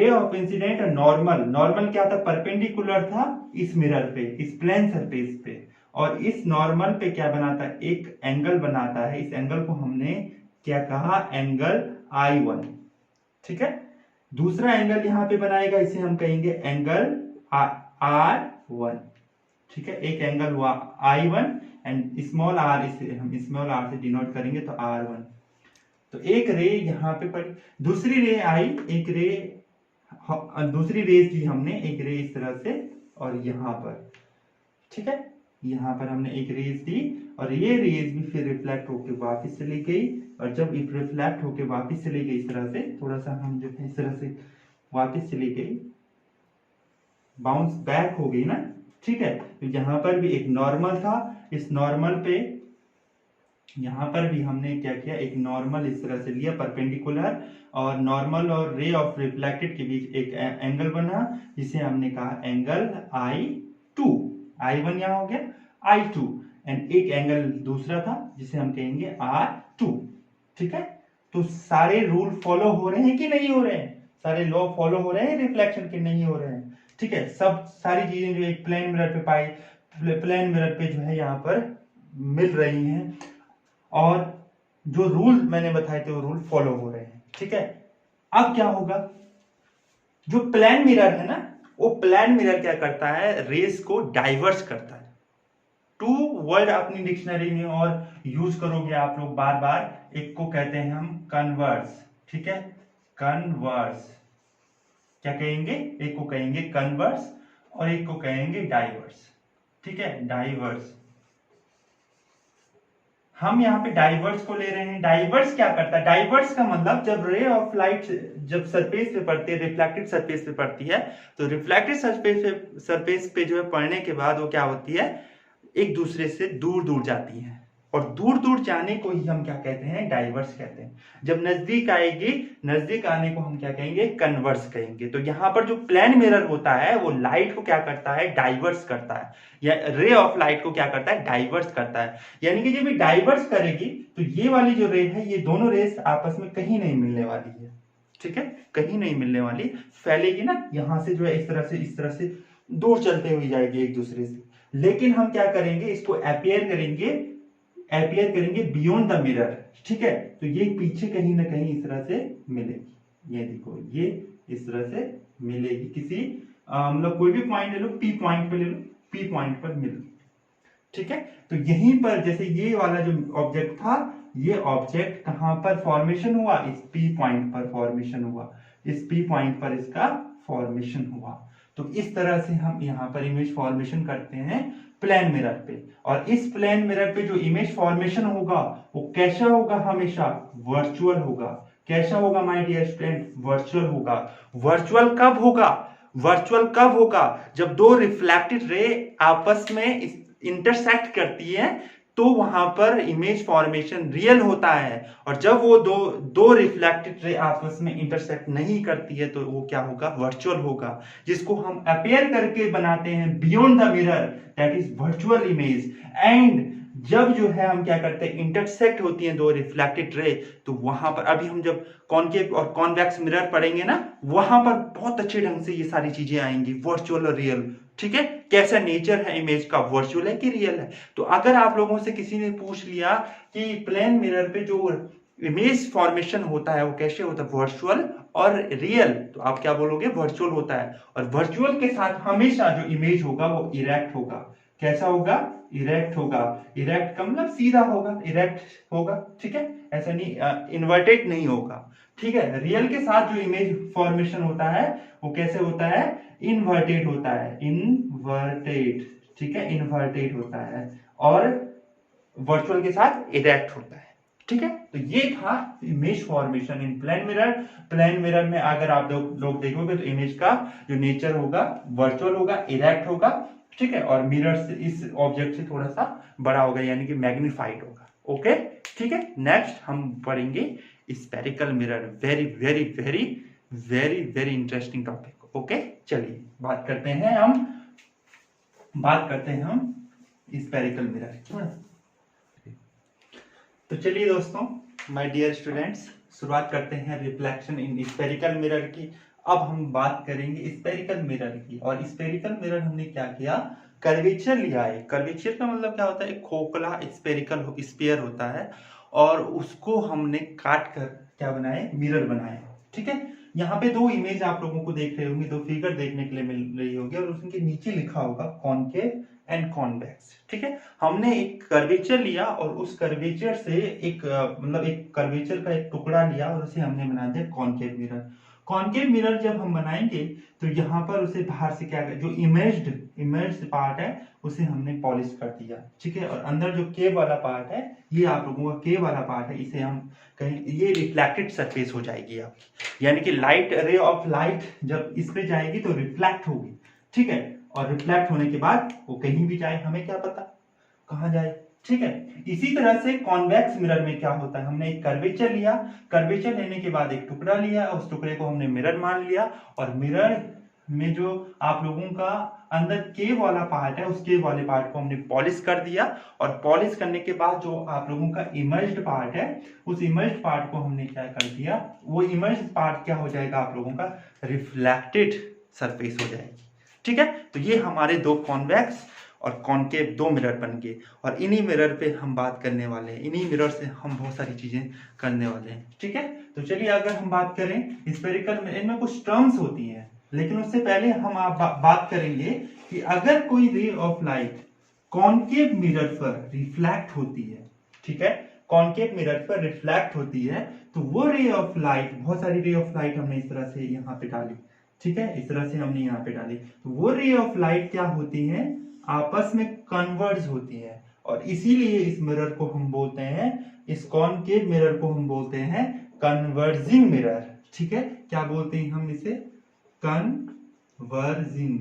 ऑफ इंसिडेंट नॉर्मल क्या था, परपेंडिकुलर था इस मिरर पे, इस प्लेन सरफेस पे, और इस नॉर्मल पे क्या बनाता है, एक एंगल बनाता है. इस एंगल को हमने क्या कहा, एंगल I1. ठीक है, दूसरा एंगल यहां पे बनाएगा, इसे हम कहेंगे एंगल R1. ठीक है, एक एंगल हुआ I1 एंड स्मॉल r, इसे हम स्मॉल r से डिनोट करेंगे तो R1. तो एक रे यहां पे पड़ी, दूसरी रे आई, दूसरी रेज ली हमने, एक रे इस तरह से और यहां पर. ठीक है, यहां पर हमने एक रेज दी और ये रेज भी फिर रिफ्लेक्ट होकर वापस चली गई, और जब रिफ्लेक्ट होकर वापस चली गई इस तरह से, थोड़ा सा हम जो है इस तरह से वापस चली गई, बाउंस बैक हो गई ना. ठीक है, तो यहां पर भी एक नॉर्मल था, इस नॉर्मल पे यहां पर भी हमने क्या किया, एक नॉर्मल इस तरह से लिया परपेंडिकुलर, और नॉर्मल और रे ऑफ रिफ्लेक्टेड के बीच एक एंगल बना, जिसे हमने कहा एंगल I2. I1 यहां हो गया, I2, एंड एक एंगल दूसरा था जिसे हम कहेंगे R2. ठीक है, तो सारे रूल फॉलो हो रहे हैं कि नहीं हो रहे हैं, सारे लॉ फॉलो हो रहे हैं रिफ्लेक्शन के, नहीं हो रहे हैं. ठीक है, सब सारी चीजें जो एक प्लेन मिरर पे जो है यहाँ पर मिल रही हैं, और जो रूल मैंने बताए थे वो रूल फॉलो हो रहे हैं. ठीक है, अब क्या होगा, जो प्लेन मिरर है ना, वो प्लेन मिरर क्या करता है, रेस को डाइवर्स करता है. टू वर्ड अपनी डिक्शनरी में और यूज करोगे आप लोग बार बार, एक को कहते हैं हम कन्वर्स. ठीक है, कन्वर्स क्या कहेंगे, एक को कहेंगे कन्वर्स और एक को कहेंगे डाइवर्स. ठीक है, डाइवर्स. हम यहाँ पे डाइवर्स को ले रहे हैं। डाइवर्स क्या करता है? डाइवर्स का मतलब जब रे ऑफ लाइट जब सरफेस पे पड़ती है, रिफ्लेक्टेड सरफेस पे पड़ती है, तो रिफ्लेक्टेड सरफेस पे जो है पड़ने के बाद वो क्या होती है, एक दूसरे से दूर दूर जाती है, और दूर दूर जाने को ही हम क्या कहते हैं? डाइवर्स कहते हैं। जब नजदीक आएगी, नजदीक आने को हम क्या कहेंगे? कन्वर्स कहेंगे। तो यहाँ पर जो प्लेन मिरर होता है वो लाइट को क्या करता है? डाइवर्स करता है, या रे ऑफ लाइट को क्या करता है? डाइवर्स करता है। यानी कि जब ये डाइवर्स करेगी तो ये वाली जो रे है, ये दोनों रेस आपस में कहीं नहीं मिलने वाली है, ठीक है, कहीं नहीं मिलने वाली, फैलेगी ना, यहां से जो है इस तरह से दूर चलते हुए जाएगी एक दूसरे से। लेकिन हम क्या करेंगे? इसको अपियर करेंगे बियॉन्ड द मिरर, ठीक है। तो ये पीछे कहीं ना कहीं इस तरह से मिलेगी, ये देखो, ये इस तरह से मिलेगी किसी मतलब कोई भी पॉइंट ले लो, पी पॉइंट पे ले लो, पी पॉइंट पर मिल, ठीक है। तो यहीं पर जैसे ये वाला जो ऑब्जेक्ट था, ये ऑब्जेक्ट कहां पर फॉर्मेशन हुआ? इस पी पॉइंट पर फॉर्मेशन हुआ, इस पी पॉइंट पर इसका फॉर्मेशन हुआ। तो इस तरह से हम यहाँ पर इमेज फॉर्मेशन करते हैं प्लेन मिरर पे। और इस प्लेन मिरर पे जो इमेज फॉर्मेशन होगा वो कैसा होगा? हमेशा वर्चुअल होगा। कैसा होगा माय डियर स्टूडेंट? वर्चुअल होगा। वर्चुअल कब होगा? वर्चुअल कब होगा? जब दो रिफ्लेक्टेड रे आपस में इंटरसेक्ट करती है, तो वहां पर इमेज फॉर्मेशन रियल होता है। और जब वो दो रिफ्लेक्टेड रे आपस में इंटरसेक्ट नहीं करती है, तो वो क्या होगा? वर्चुअल होगा, जिसको हम अपेयर करके बनाते हैं beyond the mirror, that is virtual image. And जब जो है हम क्या करते हैं? इंटरसेक्ट होती हैं दो रिफ्लेक्टेड रे, तो वहां पर अभी हम जब कॉनकेव और कॉन्वेक्स मिरर पढ़ेंगे ना, वहां पर बहुत अच्छे ढंग से ये सारी चीजें आएंगी, वर्चुअल और रियल, ठीक है। कैसा नेचर है इमेज का, वर्चुअल है कि रियल है। तो अगर आप लोगों से किसी ने पूछ लिया कि प्लेन मिरर पे जो इमेज फॉर्मेशन होता है वो कैसे होता है? वर्चुअल और रियल, तो आप क्या बोलोगे? वर्चुअल होता है। और वर्चुअल के साथ हमेशा जो इमेज होगा वो इरेक्ट होगा। कैसा होगा? इरेक्ट होगा। इरेक्ट का मतलब सीधा होगा, इरेक्ट होगा, ठीक है, ऐसा नहीं, इन्वर्टेड नहीं होगा, ठीक है। रियल के साथ जो इमेज फॉर्मेशन होता है वो कैसे होता है? इन्वर्टेड होता है, इन्वर्टेड, ठीक है, इन्वर्टेड होता है। और वर्चुअल के साथ इरेक्ट होता है, ठीक है। तो ये था image formation in plane mirror. Plane mirror में अगर आप लोग देखोगे तो इमेज का जो नेचर होगा वर्चुअल होगा, इरेक्ट होगा, ठीक है, और मिरर से इस ऑब्जेक्ट से थोड़ा सा बड़ा होगा, यानी कि मैग्नीफाइड होगा, ओके, ठीक है। नेक्स्ट हम पढ़ेंगे spherical mirror, very very very very very interesting topic, okay. चलिए बात करते हैं हम स्फेरिकल मिरर। तो चलिए दोस्तों, माय डियर स्टूडेंट्स, शुरुआत करते हैं रिफ्लेक्शन इन स्फेरिकल मिरर की। अब हम बात करेंगे स्फेरिकल मिरर की। और स्फेरिकल मिरर हमने क्या किया? कर्वेचर लिया है। कर्वेचर का मतलब क्या होता है? एक खोखला स्फेरिकल स्फीयर होता है, और उसको हमने काट कर क्या बनाए? मिरर बनाए, ठीक है। यहाँ पे दो इमेज आप लोगों को देख रहे होंगे, दो फिगर देखने के लिए मिल रही होगी, और उसके नीचे लिखा होगा कॉनकेव एंड कॉन्वेक्स, ठीक है। हमने एक कर्वेचर लिया और उस कर्वेचर से एक मतलब एक कर्वेचर का एक टुकड़ा लिया और उसे हमने बना दिया कॉनकेव मिरर। कॉनकेव मिरर जब हम बनाएंगे तो यहाँ पर उसे बाहर से क्या जो इमेज्ड पार्ट है उसे हमने पॉलिश कर दिया, ठीक है। और अंदर जो केव वाला पार्ट है, ये आप लोगों का केव वाला पार्ट है, इसे हम कहीं ये रिफ्लेक्टेड सरफेस हो जाएगी आपकी, यानी कि लाइट रे ऑफ लाइट जब इस पे जाएगी तो रिफ्लेक्ट होगी, ठीक है। और रिफ्लेक्ट होने के बाद वो कहीं भी जाए, हमें क्या पता कहां जाए, ठीक है। इसी तरह से कॉन्वेक्स मिरर में क्या होता है? हमने एक कर्वेचर लिया, कर्वेचर लेने के बाद एक टुकड़ा लिया, उस टुकड़े को हमने मिरर मान लिया, और मिरर में जो आप लोगों का अंदर केव वाला पार्ट है, उस केव वाले पार्ट को हमने पॉलिश कर दिया। और पॉलिश करने के बाद जो आप लोगों का इमर्ज्ड पार्ट है, उस इमर्ज्ड पार्ट को हमने क्या कर दिया? वो इमर्ज्ड पार्ट क्या हो जाएगा? आप लोगों का रिफ्लेक्टेड सरफेस हो जाएगी, ठीक है। तो ये हमारे दो कॉन्वेक्स और कॉनकेव दो मिरर बन गए, और इन्हीं मिरर पे हम बात करने वाले हैं, इन्हीं मिरर से हम बहुत सारी चीजें करने वाले हैं, ठीक है। तो चलिए अगर हम बात करें स्फेरिकल में, इनमें कुछ टर्म्स होती हैं, लेकिन उससे पहले हम बात करेंगे कि अगर कोई ray of light concave mirror पर रिफ्लेक्ट होती है, ठीक है, कॉनकेव मिरर पर रिफ्लेक्ट होती है, तो वो रे ऑफ लाइट, बहुत सारी रे ऑफ लाइट हमने इस तरह से यहाँ पे डाली, ठीक है, इस तरह से हमने यहाँ पे डाली, तो वो रे ऑफ लाइट क्या होती है? आपस में कन्वर्ज होती है, और इसीलिए इस मिरर को हम बोलते हैं, इस कॉनकेव मिरर को हम बोलते हैं कन्वर्जिंग मिरर। ठीक है, क्या बोलते हैं हम इसे? कन्वर्जिंग।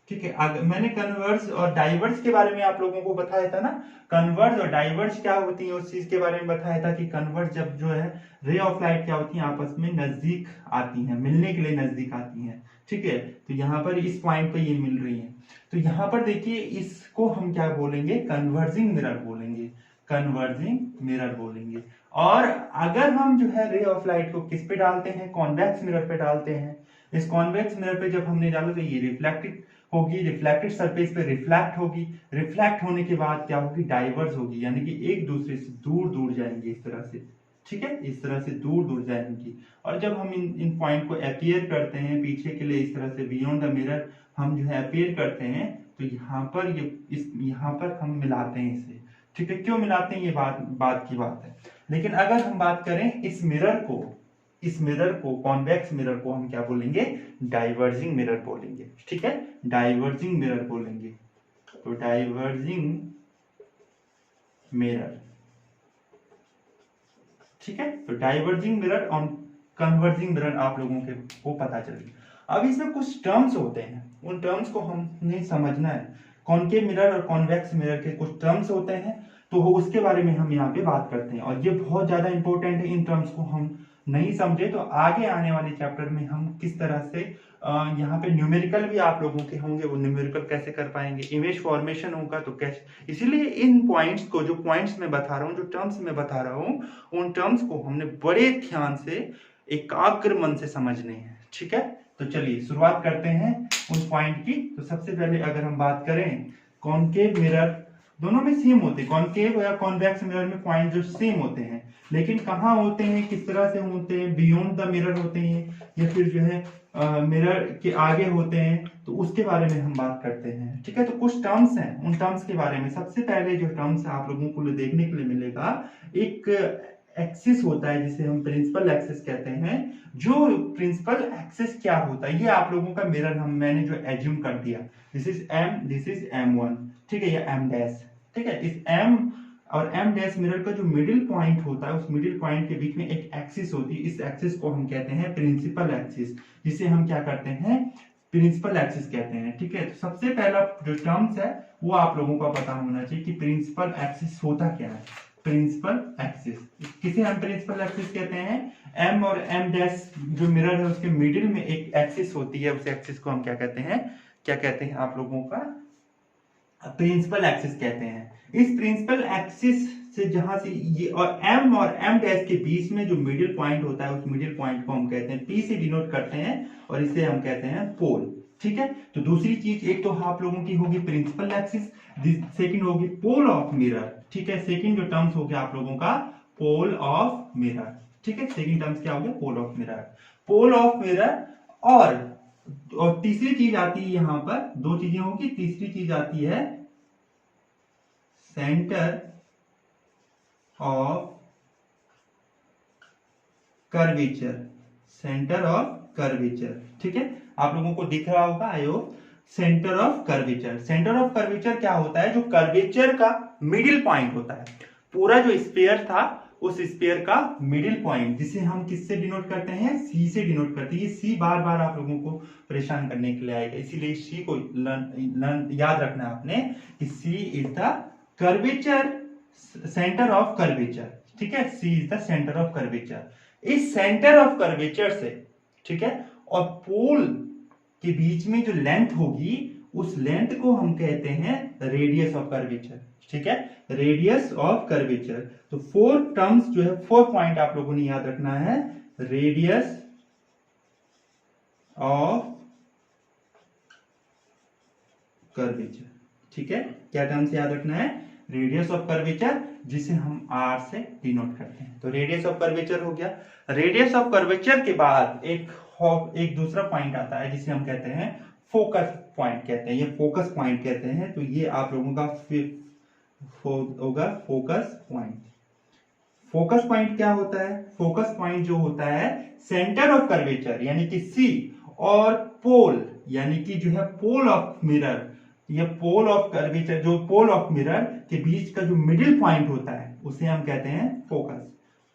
ठीक है, मैंने कन्वर्ज और डाइवर्ज के बारे में आप लोगों को बताया था ना। कन्वर्ज और डाइवर्ज क्या होती है उस चीज के बारे में बताया था कि कन्वर्ज जब जो है रे ऑफ लाइट क्या होती है, आपस में नजदीक आती हैं, मिलने के लिए नजदीक आती हैं। ठीक है, तो यहाँ पर इस पॉइंट पे ये मिल रही है। तो यहाँ पर देखिए इसको हम क्या बोलेंगे? कन्वर्जिंग मिरर बोलेंगे, कन्वर्जिंग मिरर बोलेंगे। और अगर हम जो है रे ऑफ लाइट को किस पे डालते हैं? कॉन्वेक्स मिरर पे डालते हैं। इस कॉन्वेक्स मिरर पे जब हमने डाला तो ये रिफ्लेक्टेड होगी, रिफ्लेक्टेड सरफेस पे रिफ्लेक्ट होगी, रिफ्लेक्ट होने के बाद क्या होगी? डाइवर्ज होगी, यानी कि एक दूसरे से दूर दूर जाएंगे इस तरह से। ठीक है, इस तरह से दूर दूर जाएंगी। और जब हम इन पॉइंट को अपीयर करते हैं पीछे के लिए, इस तरह से बियॉन्ड द मिरर हम जो है अपीयर करते हैं, तो यहाँ पर यहाँ पर हम मिलाते हैं इसे। ठीक है, क्यों मिलाते हैं ये बात की बात है। लेकिन अगर हम बात करें इस मिरर को कॉन्वेक्स मिरर को हम क्या बोलेंगे? डाइवर्जिंग मिरर बोलेंगे। ठीक है, डाइवर्जिंग मिरर बोलेंगे। तो डाइवर्जिंग मिरर। ठीक है, तो डाइवर्जिंग मिरर और कन्वर्जिंग मिरर आप लोगों को पता चल गया। अब इसमें कुछ टर्म्स होते हैं, उन टर्म्स को हमने समझना है। कॉनकेव मिरर और कॉन्वेक्स मिरर के कुछ टर्म्स होते हैं, तो उसके बारे में हम यहाँ पे बात करते हैं। और ये बहुत ज्यादा इंपॉर्टेंट है, इन टर्म्स को हम नहीं समझे तो आगे आने वाले चैप्टर में हम किस तरह से यहाँ पे न्यूमेरिकल भी आप लोगों के होंगे, वो न्यूमेरिकल कैसे कर पाएंगे, इमेज फॉर्मेशन होगा तो कैसे। इसीलिए इन पॉइंट्स को, जो पॉइंट्स मैं बता रहा हूँ, जो टर्म्स मैं बता रहा हूँ, उन टर्म्स को हमने बड़े ध्यान से एकाग्र मन से समझने हैं। ठीक है, तो चलिए शुरुआत करते हैं उन पॉइंट की। तो सबसे पहले अगर हम बात करें कॉनकेव मिरर, दोनों में सेम होते हैं, कॉनकेव या कॉन्वेक्स मिरर में पॉइंट जो सेम होते हैं, लेकिन कहाँ होते हैं, किस तरह से होते हैं? बियॉन्ड द मिरर होते हैं या फिर जो है मिरर के आगे होते हैं, तो उसके बारे में हम बात करते हैं। ठीक है, तो कुछ टर्म्स हैं, उन टर्म्स के बारे में सबसे पहले जो टर्म्स आप लोगों को देखने के लिए मिलेगा, एक एक्सिस होता है जिसे हम प्रिंसिपल एक्सिस कहते हैं। जो प्रिंसिपल एक्सिस क्या होता है, ये आप लोगों का मिरर मैंने जो एज्यूम कर दिया, this is M, this is M1। ठीक है, ये M डैश। ठीक है, इस M और M डैश मिरर का जो मिडिल पॉइंट होता है, उस मिडिल पॉइंट के बीच में एक एक्सिस होती है। इस एक्सिस को हम कहते हैं प्रिंसिपल एक्सिस, जिसे हम क्या करते हैं? प्रिंसिपल एक्सिस कहते हैं। ठीक है, तो सबसे पहला जो टर्म्स है वो आप लोगों को पता होना चाहिए कि प्रिंसिपल एक्सिस होता क्या है। प्रिंसिपल एक्सिस, किसे हम प्रिंसिपल एक्सिस कहते हैं? M और M डैश जो मिरर है उसके मिडिल में एक एक्सिस होती है, उस एक्सिस को हम क्या कहते हैं? क्या कहते हैं आप लोगों का? प्रिंसिपल एक्सिस कहते हैं। इस प्रिंसिपल एक्सिस से जहां से ये और M डैश के बीच में जो मिडिल पॉइंट होता है, उस मिडिल पॉइंट को हम कहते हैं P से डिनोट करते हैं, और इसे हम कहते हैं पोल। ठीक है, तो दूसरी चीज, एक तो आप लोगों की होगी प्रिंसिपल एक्सिस, सेकंड होगी पोल ऑफ मिरर। ठीक है, सेकंड जो टर्म्स हो गया आप लोगों का पोल ऑफ मिरर। ठीक है, सेकंड टर्म्स क्या हो गया? Pole of mirror, pole of mirror. और तीसरी चीज आती है, यहां पर दो चीजें होगी, तीसरी चीज आती है centre of curvature, centre of curvature. ठीक है, आप लोगों को दिख रहा होगा I hope, centre of curvature. Centre of curvature क्या होता है? जो कर्वेचर का मिडिल पॉइंट होता है, पूरा जो स्फीयर था उस स्फीयर का मिडिल पॉइंट, जिसे हम किससे डिनोट करते हैं? सी से डिनोट करते हैं। ये सी बार बार आप लोगों को परेशान करने के लिए आएगा, इसीलिए सी को याद रखना है आपने कि C is the curvature, centre of curvature. ठीक है, C is the centre of curvature. इस सेंटर ऑफ कर्वेचर से, ठीक है, और पोल के बीच में जो लेंथ होगी, उस लेंथ को हम कहते हैं रेडियस ऑफ कर्वेचर। ठीक है, रेडियस ऑफ कर्वेचर। तो फोर टर्म्स जो है, 4 पॉइंट आप लोगों ने याद रखना है। Radius of curvature. ठीक है, क्या टर्म्स याद रखना है? रेडियस ऑफ कर्वेचर, जिसे हम R से डिनोट करते हैं। तो रेडियस ऑफ कर्वेचर हो गया। रेडियस ऑफ कर्वेचर के बाद एक दूसरा पॉइंट आता है जिसे हम कहते हैं फोकस पॉइंट कहते हैं, ये फोकस पॉइंट कहते हैं। तो ये आप लोगों का होगा फोकस पॉइंट। फोकस पॉइंट क्या होता है? फोकस पॉइंट जो होता है सेंटर ऑफ कर्वेचर यानी कि C, और पोल यानी कि जो है पोल ऑफ मिरर ये पोल ऑफ कर्वेचर, जो पोल ऑफ मिरर के बीच का जो मिडिल पॉइंट होता है उसे हम कहते हैं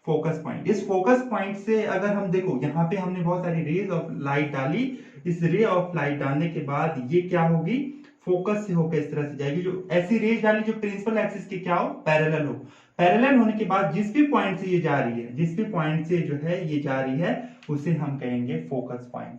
फोकस पॉइंट। इस फोकस पॉइंट से अगर हम देखो, यहाँ पे हमने बहुत सारी रेज ऑफ लाइट डाली, इस रे ऑफ लाइट डालने के बाद ये क्या होगी, फोकस से होकर इस तरह से जाएगी। जो ऐसी रेज डाली जो प्रिंसिपल एक्सिस के क्या हो, पैरेलल हो, पैरेलल होने के बाद जिस भी पॉइंट से ये जा रही है, जिस भी पॉइंट से जो है ये जा रही है, उसे हम कहेंगे फोकस पॉइंट,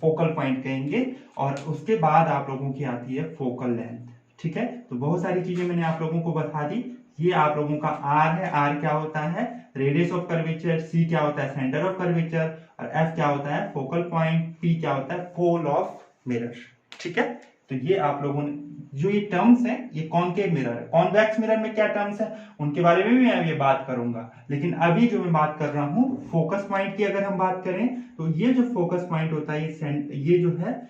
फोकल पॉइंट कहेंगे। और उसके बाद आप लोगों की आती है फोकल लेंथ। ठीक है, तो बहुत सारी चीजें मैंने आप लोगों को बता दी। ये आप लोगों का आर है, आर क्या होता है, रेडियस ऑफ कर्वेचर, सी क्या होता है, सेंटर ऑफ कर्वेचर, और एफ क्या होता है, फोकल पॉइंट, पी क्या होता है, पोल ऑफ मिरर। ठीक है, तो ये आप लोगों ने जो ये टर्म्स है, ये कॉनकेव मिरर है। कॉन्वेक्स मिरर में क्या टर्म्स है उनके बारे में भी मैं ये बात करूंगा, लेकिन अभी जो मैं बात कर रहा हूं फोकस पॉइंट की अगर हम बात करें, तो ये जो फोकस पॉइंट होता है, ये जो है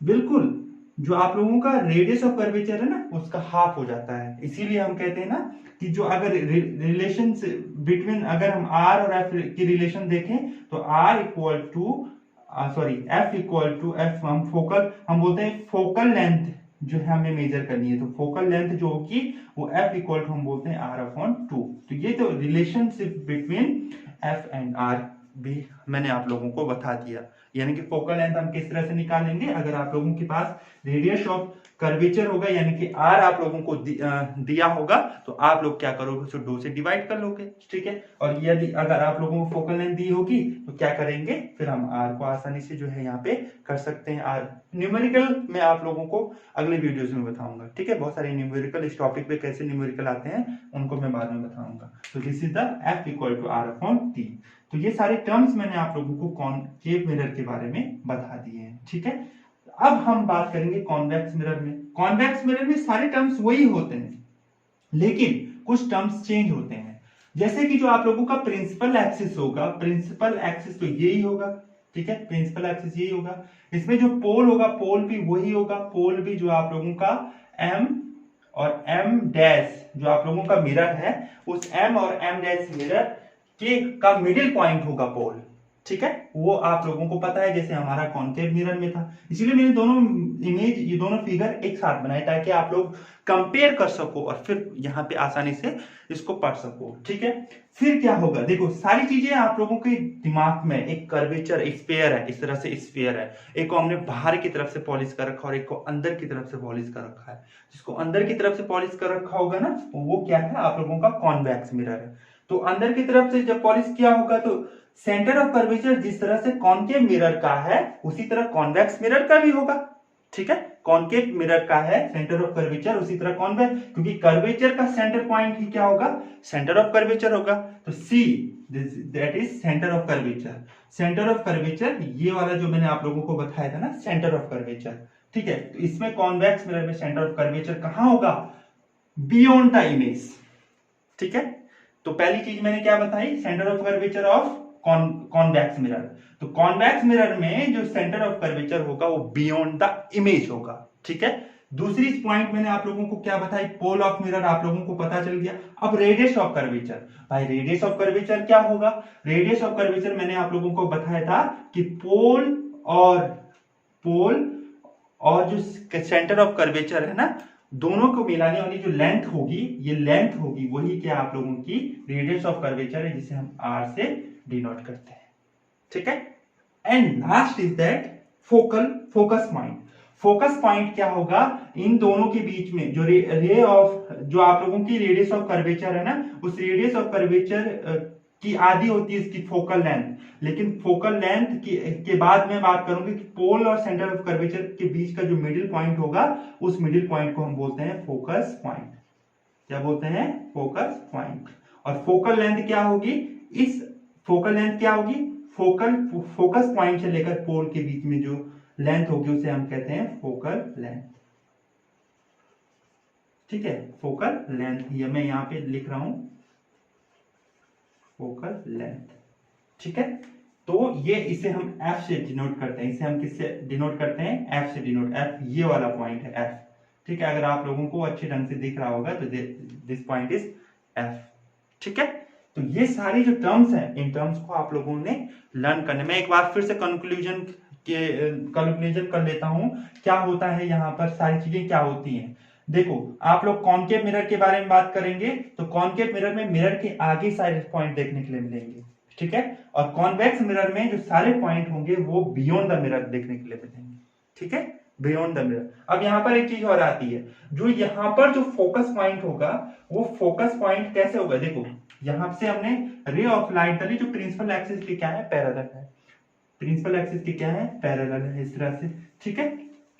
बिल्कुल जो आप लोगों का रेडियस ऑफ कर्वेचर है ना, उसका हाफ हो जाता है। इसीलिए हम कहते हैं ना कि जो अगर रिलेशन बिटवीन, अगर हम आर और एफ की रिलेशन देखें, तो R equal to F equal to F, हम बोलते हैं फोकल लेंथ जो है हमें मेजर करनी है, तो फोकल लेंथ जो होगी वो एफ इक्वल टू हम बोलते हैं आर अपॉन 2। तो ये तो relationship between F and R भी मैंने आप लोगों को बता दिया। यानी कि फोकल लेंथ हम किस तरह से निकालेंगे, अगर आप लोगों के पास रेडियस ऑफ कर्वेचर होगा, यानी कि आर आप लोगों को दिया होगा, तो आप लोग क्या करोगे, उसे 2 से डिवाइड कर लोगे। ठीक है, और यदि अगर आप लोगों को फोकल लेंथ दी होगी तो क्या करेंगे, फिर हम आर को आसानी से जो है यहाँ पे कर सकते हैं। आर न्यूमेरिकल मैं आप लोगों को अगले वीडियोस में बताऊंगा। ठीक है, बहुत सारे न्यूमेरिकल इस टॉपिक पे कैसे न्यूमेरिकल आते हैं उनको मैं बाद में बताऊंगा। तो this is the F equal to R upon T. तो ये सारे टर्म्स मैंने आप लोगों को कॉनकेव मिरर के बारे में बता दिए हैं। ठीक है, अब हम बात करेंगे कॉन्वेक्स मिरर में। कॉन्वेक्स मिरर में सारे टर्म्स वही होते हैं, लेकिन कुछ टर्म्स चेंज होते हैं। जैसे कि जो आप लोगों का प्रिंसिपल एक्सिस होगा, प्रिंसिपल एक्सिस तो यही होगा। ठीक है, प्रिंसिपल एक्सिस यही होगा। इसमें जो पोल होगा, पोल भी वही होगा। पोल भी जो आप लोगों का एम और एम डैश जो आप लोगों का मिरर है, उस एम और एम डैश मिरर के का मिडिल पॉइंट होगा पोल। ठीक है, वो आप लोगों को पता है, जैसे हमारा कॉनकेव मिरर में था। इसीलिए मैंने दोनों इमेज, ये दोनों फिगर एक साथ बनाए ताकि आप लोग कंपेयर कर सको और फिर यहाँ पे आसानी से इसको पढ़ सको। ठीक है, फिर क्या होगा, देखो सारी चीजें आप लोगों के दिमाग में, एक कर्वेचर, एक स्फीयर है, इस तरह से स्फीयर है, एक को हमने बाहर की तरफ से पॉलिश कर रखा और एक को अंदर की तरफ से पॉलिश कर रखा है। जिसको अंदर की तरफ से पॉलिश कर रखा होगा ना, वो क्या है, आप लोगों का कॉन्वेक्स मिरर है। तो अंदर की तरफ से जब पॉलिश किया होगा, तो सेंटर ऑफ कर्वेचर जिस तरह से कॉनकेव मिरर का है, उसी तरह कॉन्वेक्स मिरर का भी होगा। ठीक है, कॉनकेव मिरर का है सेंटर ऑफ कर्वेचर, उसी तरह कॉन्वेक्स, क्योंकि कर्वेचर का सेंटर पॉइंट ही क्या होगा, सेंटर ऑफ कर्वेचर होगा। तो see that is centre of curvature. Centre of curvature ये वाला जो मैंने आप लोगों को बताया था ना, सेंटर ऑफ कर्वेचर। ठीक है, तो इसमें कॉन्वेक्स मिरर में सेंटर ऑफ कर्वेचर कहां होगा, बियॉन्ड द इमेज। ठीक है, तो पहली चीज मैंने क्या बताई, centre of curvature of convex mirror. तो कॉन्वेक्स मिरर में जो सेंटर ऑफ कर्वेचर होगा वो बियॉन्ड द इमेज होगा। ठीक है, दूसरी पॉइंट मैंने आप लोगों को क्या बताई, पोल ऑफ मिरर आप लोगों को पता चल गया। अब रेडियस ऑफ कर्वेचर, भाई रेडियस ऑफ कर्वेचर क्या होगा, रेडियस ऑफ कर्वेचर मैंने आप लोगों को बताया था कि पोल और जो सेंटर ऑफ कर्वेचर है ना, दोनों को मिलाने वाली जो लेंथ होगी, ये लेंथ होगी, वही क्या आप लोगों की रेडियस ऑफ कर्वेचर है, जिसे हम आर से डिनोट करते हैं। ठीक है, and last is that focus point. Focus point क्या होगा, इन दोनों के बीच में जो रे ऑफ, जो आप लोगों की रेडियस ऑफ कर्वेचर है ना, उस रेडियस ऑफ कर्वेचर की आधी होती है इसकी फोकल लेंथ। लेकिन फोकल लेंथ के बाद में बात करूंगी कि पोल और सेंटर ऑफ कर्वेचर के बीच का जो मिडिल पॉइंट होगा, उस मिडिल पॉइंट को हम बोलते हैं फोकस पॉइंट। क्या बोलते हैं, फोकस पॉइंट। और फोकल लेंथ क्या होगी, इस फोकल लेंथ क्या होगी, फोकस पॉइंट से लेकर पोल के बीच में जो लेंथ होगी उसे हम कहते हैं फोकल लेंथ। ठीक है, फोकल लेंथ, ये मैं यहां पे लिख रहा हूं, फोकल लेंथ। ठीक है, तो ये इसे हम एफ से डिनोट करते हैं। इसे हम किससे डिनोट करते हैं, एफ से डिनोट। एफ ये वाला पॉइंट है, एफ। ठीक है, अगर आप लोगों को अच्छे ढंग से दिख रहा होगा तो दिस पॉइंट इज एफ। ठीक है, तो ये सारी जो टर्म्स हैं, इन टर्म्स को आप लोगों ने लर्न करने में, एक बार फिर से कंक्लूजन कैलकुलेशन कर लेता हूँ क्या होता है यहाँ पर, सारी चीजें क्या होती हैं। देखो आप लोग कॉनकेव मिरर के बारे में बात करेंगे तो कॉनकेव मिरर में मिरर के आगे सारे पॉइंट देखने के लिए मिलेंगे, ठीक है। और कॉन्वेक्स मिरर में जो सारे पॉइंट होंगे वो बियॉन्ड द मिरर देखने के लिए मिलेंगे, ठीक है, बियॉन्ड द मिरर। अब यहाँ पर एक चीज और आती है, जो यहाँ पर जो फोकस पॉइंट होगा वो फोकस पॉइंट कैसे होगा। देखो यहां से हमने रे ऑफ लाइट डाली जो प्रिंसिपल एक्सिस की क्या है, पैरेलल है, प्रिंसिपल एक्सिस की क्या है, पैरेलल है, इस तरह से, ठीक है।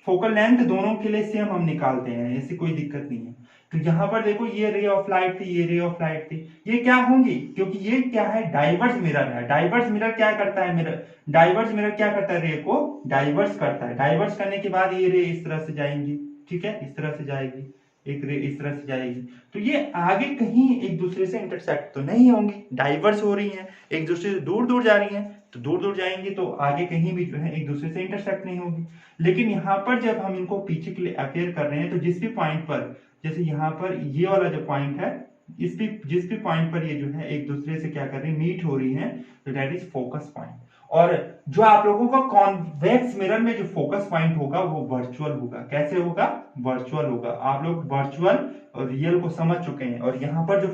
फोकल लेंथ दोनों के लिए सेम हम निकालते हैं, ऐसी कोई दिक्कत नहीं है। तो यहाँ पर देखो ये रे ऑफ लाइट थी, ये रे ऑफ लाइट थी, ये क्या होंगी, क्योंकि ये क्या है, डाइवर्स मिरर है। डाइवर्स मिरर क्या करता है, मिरर डाइवर्स मिरर क्या करता है, रे को डाइवर्स करता है। डाइवर्स करने के बाद ये रे इस तरह से जाएंगी, ठीक है, इस तरह से जाएगी, एक रे इस तरह से जाएगी। तो ये आगे कहीं एक दूसरे से इंटरसेक्ट तो नहीं होंगी, डाइवर्स हो रही हैं, एक दूसरे से दूर दूर जा रही हैं, तो दूर दूर जाएंगी तो आगे कहीं भी जो है एक दूसरे से इंटरसेक्ट नहीं होगी। लेकिन यहाँ पर जब हम इनको पीछे के लिए अपेयर कर रहे हैं तो जिस भी पॉइंट पर, जैसे यहाँ पर ये वाला जो पॉइंट है, जिस भी पॉइंट पर ये जो है एक दूसरे से क्या कर रही है, मीट हो रही है, तो दैट इज फोकस पॉइंट। और जो आप लोगों का कॉन्वेक्स मिरर में जो फोकस पॉइंट होगा वो वर्चुअल होगा। कैसे होगा, वर्चुअल होगा। आप लोग वर्चुअल और रियल को समझ चुके हैं। और यहां पर जो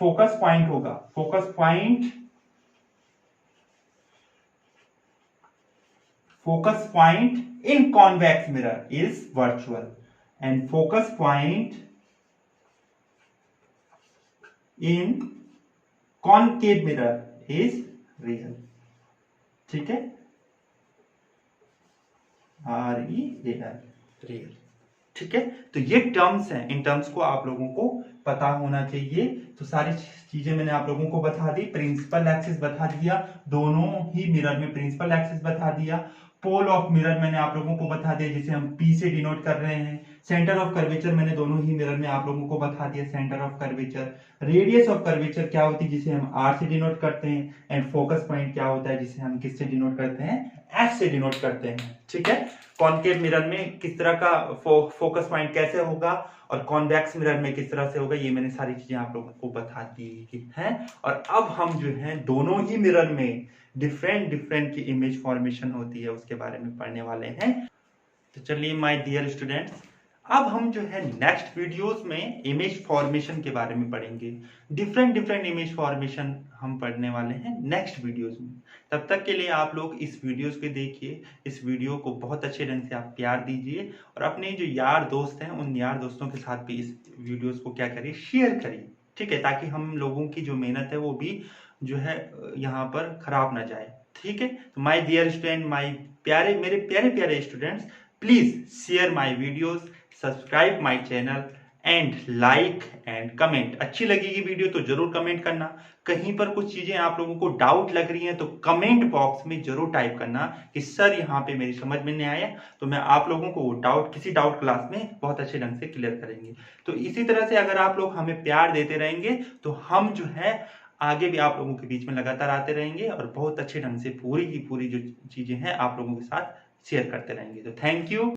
फोकस पॉइंट होगा, focus point in convex mirror is virtual and focus point in concave mirror is real, ठीक है, रियल, ठीक है। तो ये टर्म्स हैं, इन टर्म्स को आप लोगों को पता होना चाहिए। तो सारी चीजें मैंने आप लोगों को बता दी, प्रिंसिपल एक्सिस बता दिया, दोनों ही मिरर में प्रिंसिपल एक्सिस बता दिया, पोल ऑफ मिरर मैंने आप लोगों को बता दिया जिसे हम P से डिनोट कर रहे हैं, सेंटर ऑफ कर्वेचर मैंने दोनों ही मिरर में आप लोगों को बता दिया, centre of curvature, radius of curvature क्या होती है जिसे हम R से डिनोट करते हैं, एंड फोकस पॉइंट क्या होता है जिसे हम किससे डिनोट करते हैं, F से डिनोट करते हैं, ठीक है। कॉनकेव मिरर में किस तरह का फोकस पॉइंट कैसे होगा और कॉन्वेक्स मिरर में किस तरह से होगा, ये मैंने सारी चीजें आप लोगों को बता दी है। और अब हम जो है दोनों ही मिरर में डिफरेंट की इमेज फॉर्मेशन होती है उसके बारे में पढ़ने वाले हैं। तो चलिए माय डियर स्टूडेंट्स, अब हम जो है नेक्स्ट वीडियोस में इमेज फॉर्मेशन के बारे में पढ़ेंगे। डिफरेंट इमेज फॉर्मेशन हम पढ़ने वाले हैं नेक्स्ट वीडियोस में। तब तक के लिए आप लोग इस वीडियोस को देखिए, इस वीडियो को बहुत अच्छे ढंग से आप प्यार दीजिए और अपने जो यार दोस्त हैं उन यार दोस्तों के साथ भी इस वीडियोस को क्या करिए, शेयर करिए, ठीक है, ताकि हम लोगों की जो मेहनत है वो भी जो है यहाँ पर खराब ना जाए, ठीक है। तो माय डियर स्टूडेंट, मेरे प्यारे students, please share my videos, subscribe my channel and like and comment. अच्छी लगेगी वीडियो तो जरूर कमेंट करना। कहीं पर कुछ चीजें आप लोगों को डाउट लग रही हैं तो कमेंट बॉक्स में जरूर टाइप करना कि सर यहाँ पे मेरी समझ में नहीं आया, तो मैं आप लोगों को डाउट किसी डाउट क्लास में बहुत अच्छे ढंग से क्लियर करेंगे। तो इसी तरह से अगर आप लोग हमें प्यार देते रहेंगे तो हम जो है आगे भी आप लोगों के बीच में लगातार आते रहेंगे और बहुत अच्छे ढंग से पूरी की पूरी जो चीजें हैं आप लोगों के साथ शेयर करते रहेंगे। तो थैंक यू।